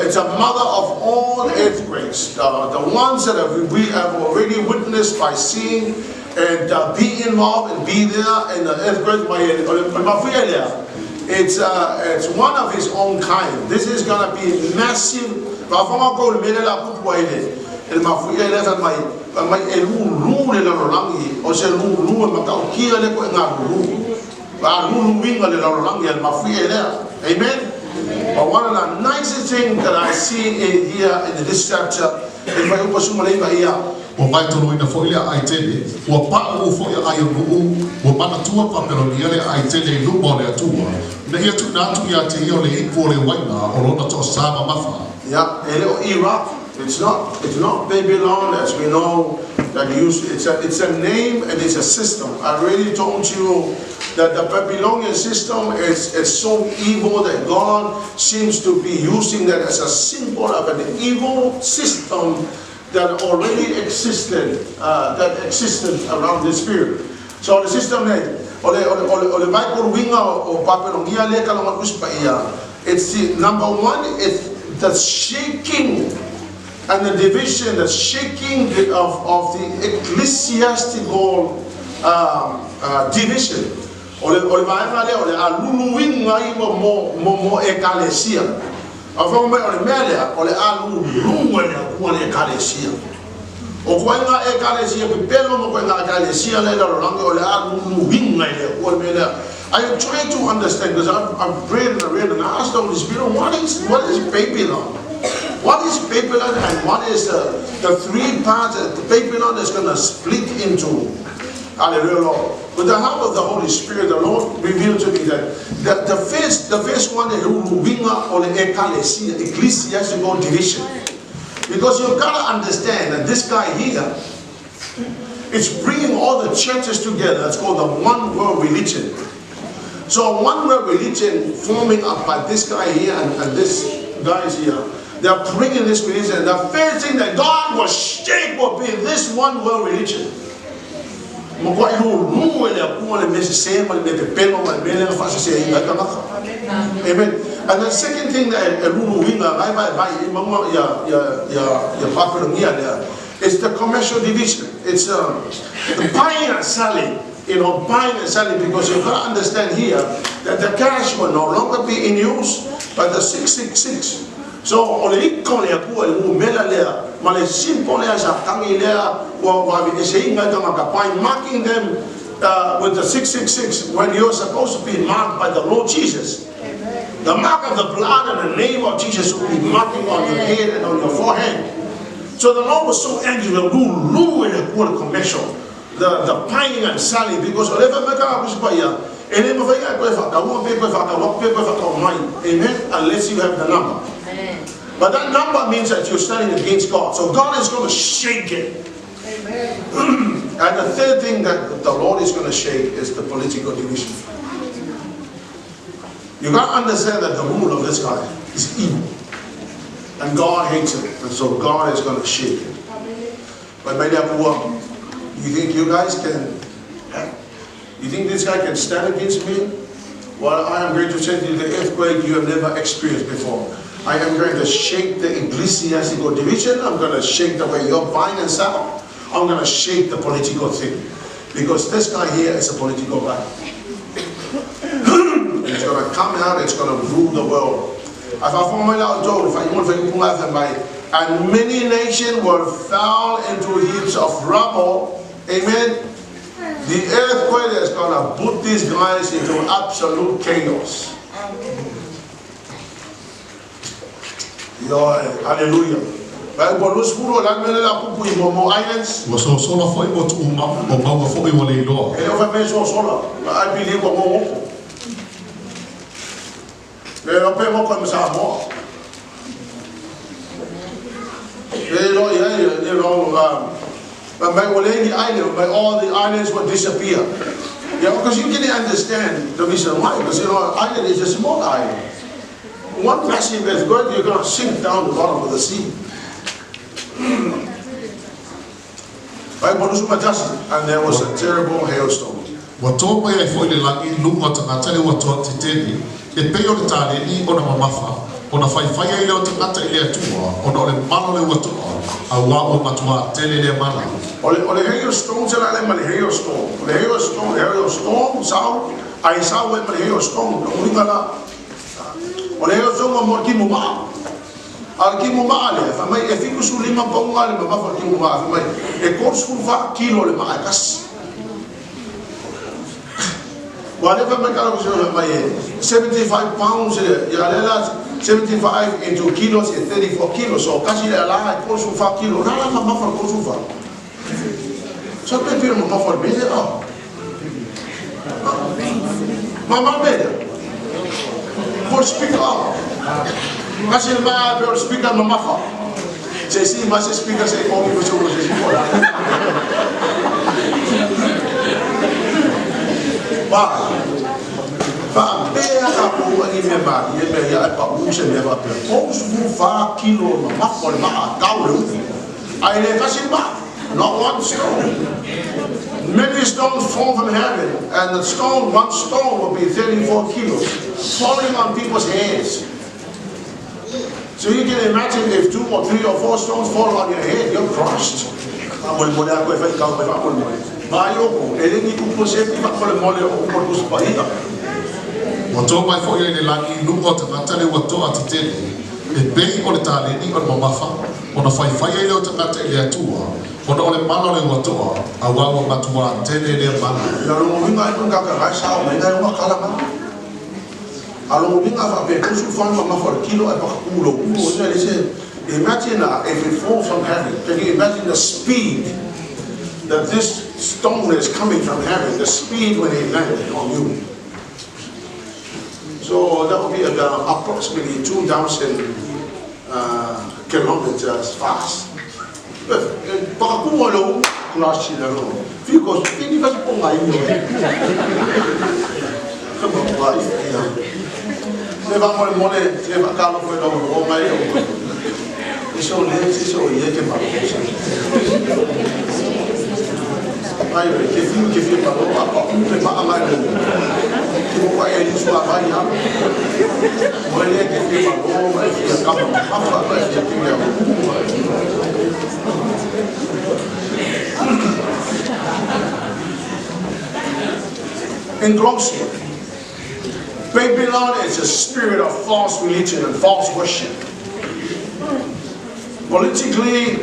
It's a mother of all earthquakes, the ones that we have already witnessed by seeing and be involved and be there in the earthquake. It's one of its own kind. This is going to be massive. Amen. But one of the nicest things that I see here in this chapter is by Upasumaleva here. O mai tolo ina fo ia ai tele, o pa o fo ia ai o mana tua papelo ni ale ai tele lu mo le atua. Na ia tu na tu ia te ia le info le waina o lona to sama mafa. Yeah, Iraq. It's not Babylon as we know that it's a name and it's a system. I already told you that the Babylonian system is so evil that God seems to be using that as a symbol of an evil system that already existed, around this period. So the system ole Bible winga o Babylonia le kalonga uspaia. It's the number one is the shaking and the division, the shaking of the ecclesiastical division. Ole maenga le ole alulu winga mo ecclesia. Afo me ole mele ole alulu le ecclesia. O kwanga ecclesia pelo mo kwanga ecclesia le ole alulu winga le ole mele. I am trying to understand because I've read and I asked the Holy Spirit, what is Babylon? What is Babylon and what is the three parts that Babylon is going to split into? Hallelujah, Lord. With the help of the Holy Spirit, the Lord revealed to me that the first one is Ruwinga or the ecclesiastical division. Because you've got to understand that this guy here is bringing all the churches together. It's called the one world religion. So one world religion forming up by this guy here and this guys here. They're bringing this religion. The first thing that God was shaped will be this one world religion. Amen. And the second thing that is the commercial division. It's the buying and selling. Buying and selling, because you've got to understand here that the cash will no longer be in use, but the 666. So, on the marking them with the 666 when you're supposed to be marked by the Lord Jesus. The mark of the blood and the name of Jesus will be marking on your head and on your forehead. So the Lord was so angry with the commercial. The buying and selling, because whatever unless you have the number. But that number means that you're standing against God. So God is going to shake it. And the third thing that the Lord is going to shake is the political division. You got to understand that the rule of this guy is evil. And God hates it. And so God is going to shake it. But you think you guys can, you think this guy can stand against me? Well, I am going to send you the earthquake you have never experienced before. I am going to shake the ecclesiastical division. I'm going to shake the way you're buying and selling. I'm going to shape the political thing. Because this guy here is a political guy. It's going to come out, it's going to rule the world. And many nations will fall into heaps of rubble. Amen. The earthquake is going to put these guys into absolute chaos. Hallelujah. Islands. I believe all the islands will disappear. Yeah, because you can understand the reason why. Because island is a small island. One massive earthquake, you're going to sink down the bottom of the sea. And there was a terrible hailstorm. Ona faifaya ile otangata ile atua ona ole malo le watua awa matua tele le mala ole hailstorm sala le mal hailstorm sao ai sao le mal hailstorm no ngala ole hailstorm mo ki muma al ki muma le fa mai e fiku su lima ponga le ma fa ki muma fa mai e kors fu fa kilo le ma kas whatever my car was 75 pounds ya 75 into kilos is 34 kilos. So kasi la ko su fa kilo na la ma fa ko su fa. So pe pero ma fa bele ah. Mama bele. For speaker ah. Kasi ma per speaker mama fa. Se si ma se speaker se ko ko so ko se ba. Fa bea ka po ni me ba ye me ya pa u se me ba pe o su fa kilo ma fa ma ka u ai le ka sin ba not one stone. Many stones fall from heaven, and the stone, one stone will be 34 kilos falling on people's heads. So you can imagine if 2 or 3 or 4 stones fall on your head, you're crushed. Wato mai fo ile lagi lungo tangata le wato atitele e bei o le tale ni o mamafa ona fai fai ile o tangata ile atua ona ole malo le wato awa matua tele le mana la lo vinga ko ka ka sa o mai na kala ma alo vinga fa pe ko su fa ma for kilo e pa kulo o se le se imagine if it falls from heaven. Can you imagine the speed that this stone is coming from heaven, the speed when it landed on you? So that would be about approximately 2,000 kilometers fast. Pakakumalo, crash in the road. Because think of it, my come on, wife. Never more money, never come for it all my own. It's so late, it's so yet about if you in closing, Babylon is a spirit of false religion and false worship. Politically,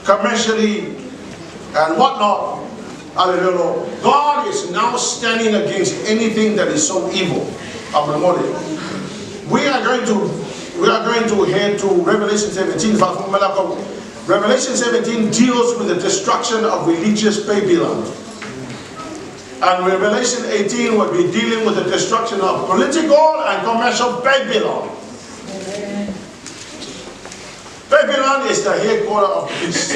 commercially, and whatnot. Hallelujah. God is now standing against anything that is so evil. We are going to head to Revelation 17. Revelation 17 deals with the destruction of religious Babylon. And Revelation 18 will be dealing with the destruction of political and commercial Babylon. Babylon is the headquarters of peace.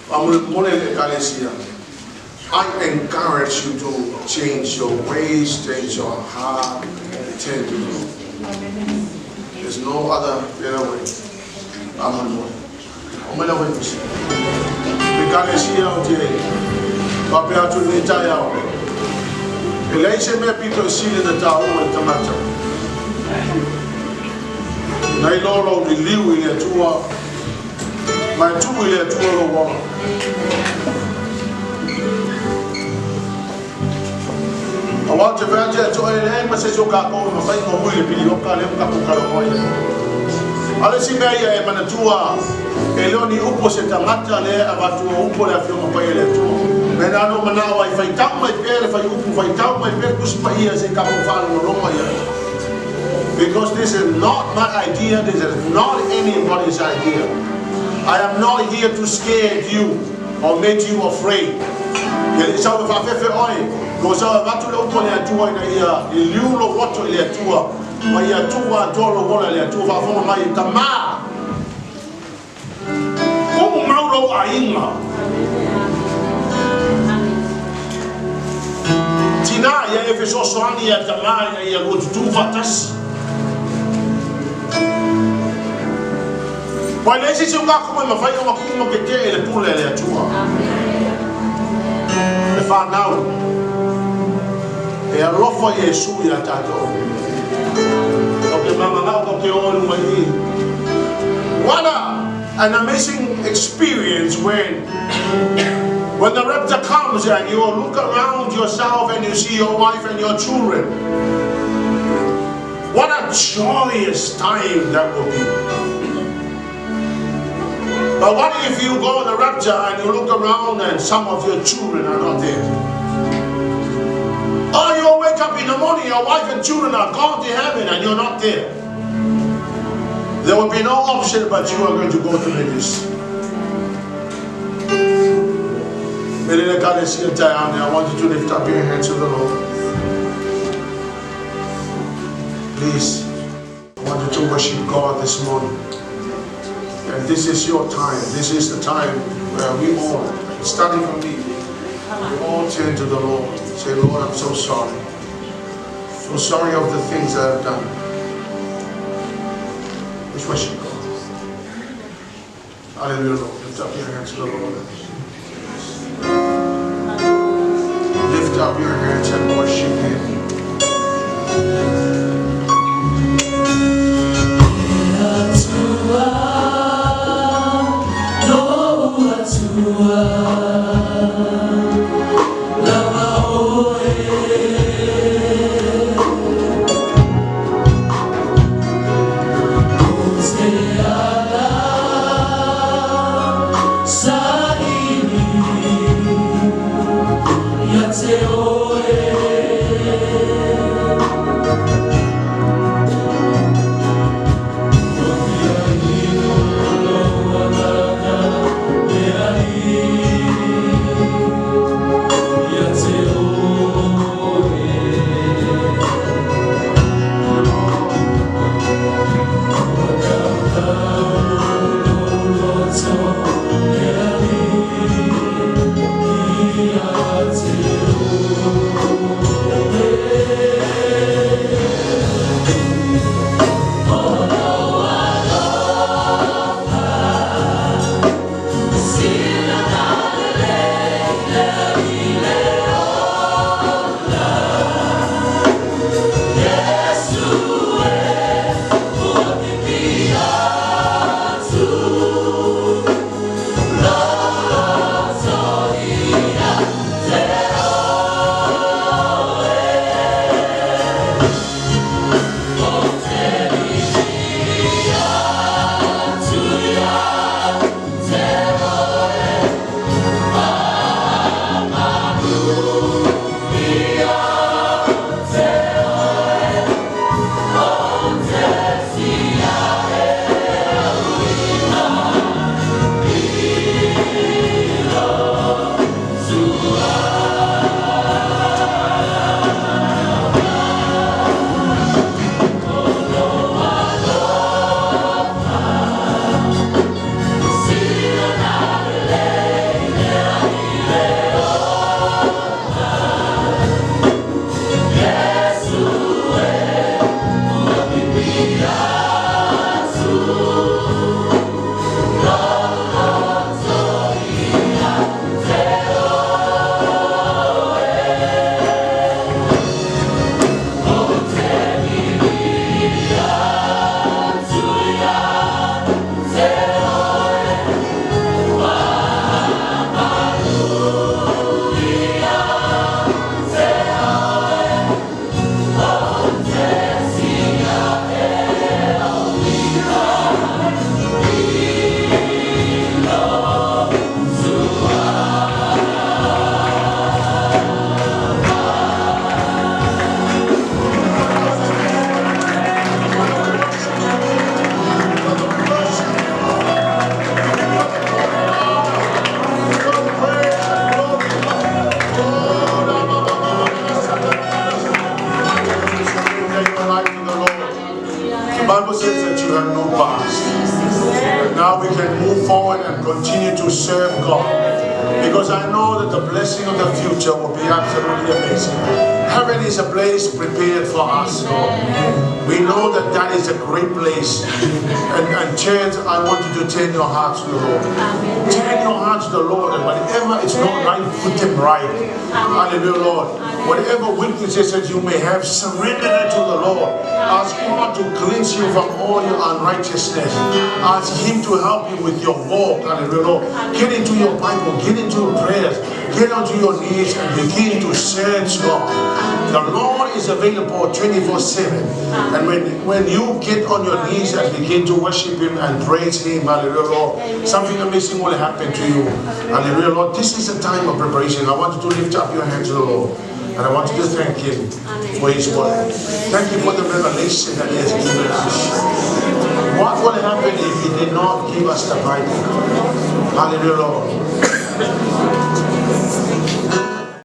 I encourage you to change your ways, change your heart, and tend to you. There's no other better way. I'm on the way. Because here today, Papa to the entire Galatian people see in the tower with tomato. Nailolo, the Liu, my 2 wheeler, 2 over 1. Awal te vea to ele ma se so ka ko ma fai ko mui le pili o ka le ka ko ka mo ile. Ale si me ia e mana tua e lo ni upo se tangata le avatu upo le afio ma ile tu. Me na no mana wa fai tau mai pele fai upo fai tau mai pele kus pa ia se ka ko fa no no ia. Because this is not my idea, this is not anybody's idea. I am not here to scare you or make you afraid. Ele sa fa fe oi. Goza watu le upo le atua ina ia iliulo watu le atua ma ia atua tolo wala le atua fa fona mai tama como maulo ainga tina ia efeso soani ia tama ia lutu tu fatas Poi lei si gioca come ma fai uma che te le pule le atua le fa now e alofo Yesu ya tato. Okay, mama, okay, all my. What an amazing experience when the rapture comes and you look around yourself and you see your wife and your children. What a joyous time that will be. But what if you go on the rapture and you look around and some of your children are not there? Or you wake up in the morning, your wife and children are gone to heaven and you're not there. There will be no option but you are going to go through this. I want you to lift up your hands to the Lord. Please, I want you to worship God this morning. And this is your time. This is the time where we all, starting from me, we all turn to the Lord. Say, Lord, I'm so sorry. So sorry of the things that I've done. Let's worship God. Hallelujah, Lord. Lift up your hands to the Lord. Lift up your hands and worship Him. serve God. Because I know that the blessing of the future will be absolutely amazing. Heaven is a place prepared for us, Lord. We know that that is a great place. And church, I want you to turn your hearts to the Lord. Turn your hearts to the Lord, and whatever is not right, put them right. Hallelujah, Lord. Whatever weaknesses that you may have, surrender it to the Lord. Ask God to cleanse you from all your unrighteousness. Ask Him to help you with your walk. Hallelujah, Lord. Get into your Bible, get into your prayers, get onto your knees and begin to search God. The Lord is available 24/7. And when you get on your knees and begin to worship Him and praise Him, hallelujah, Lord, something amazing will happen to you. Hallelujah, Lord. This is a time of preparation. I want you to lift up your hands to the Lord. And I want you to thank Him for His word. Thank you for the revelation that He has given us. What would happen if He did not give us the Bible? Hallelujah, Lord.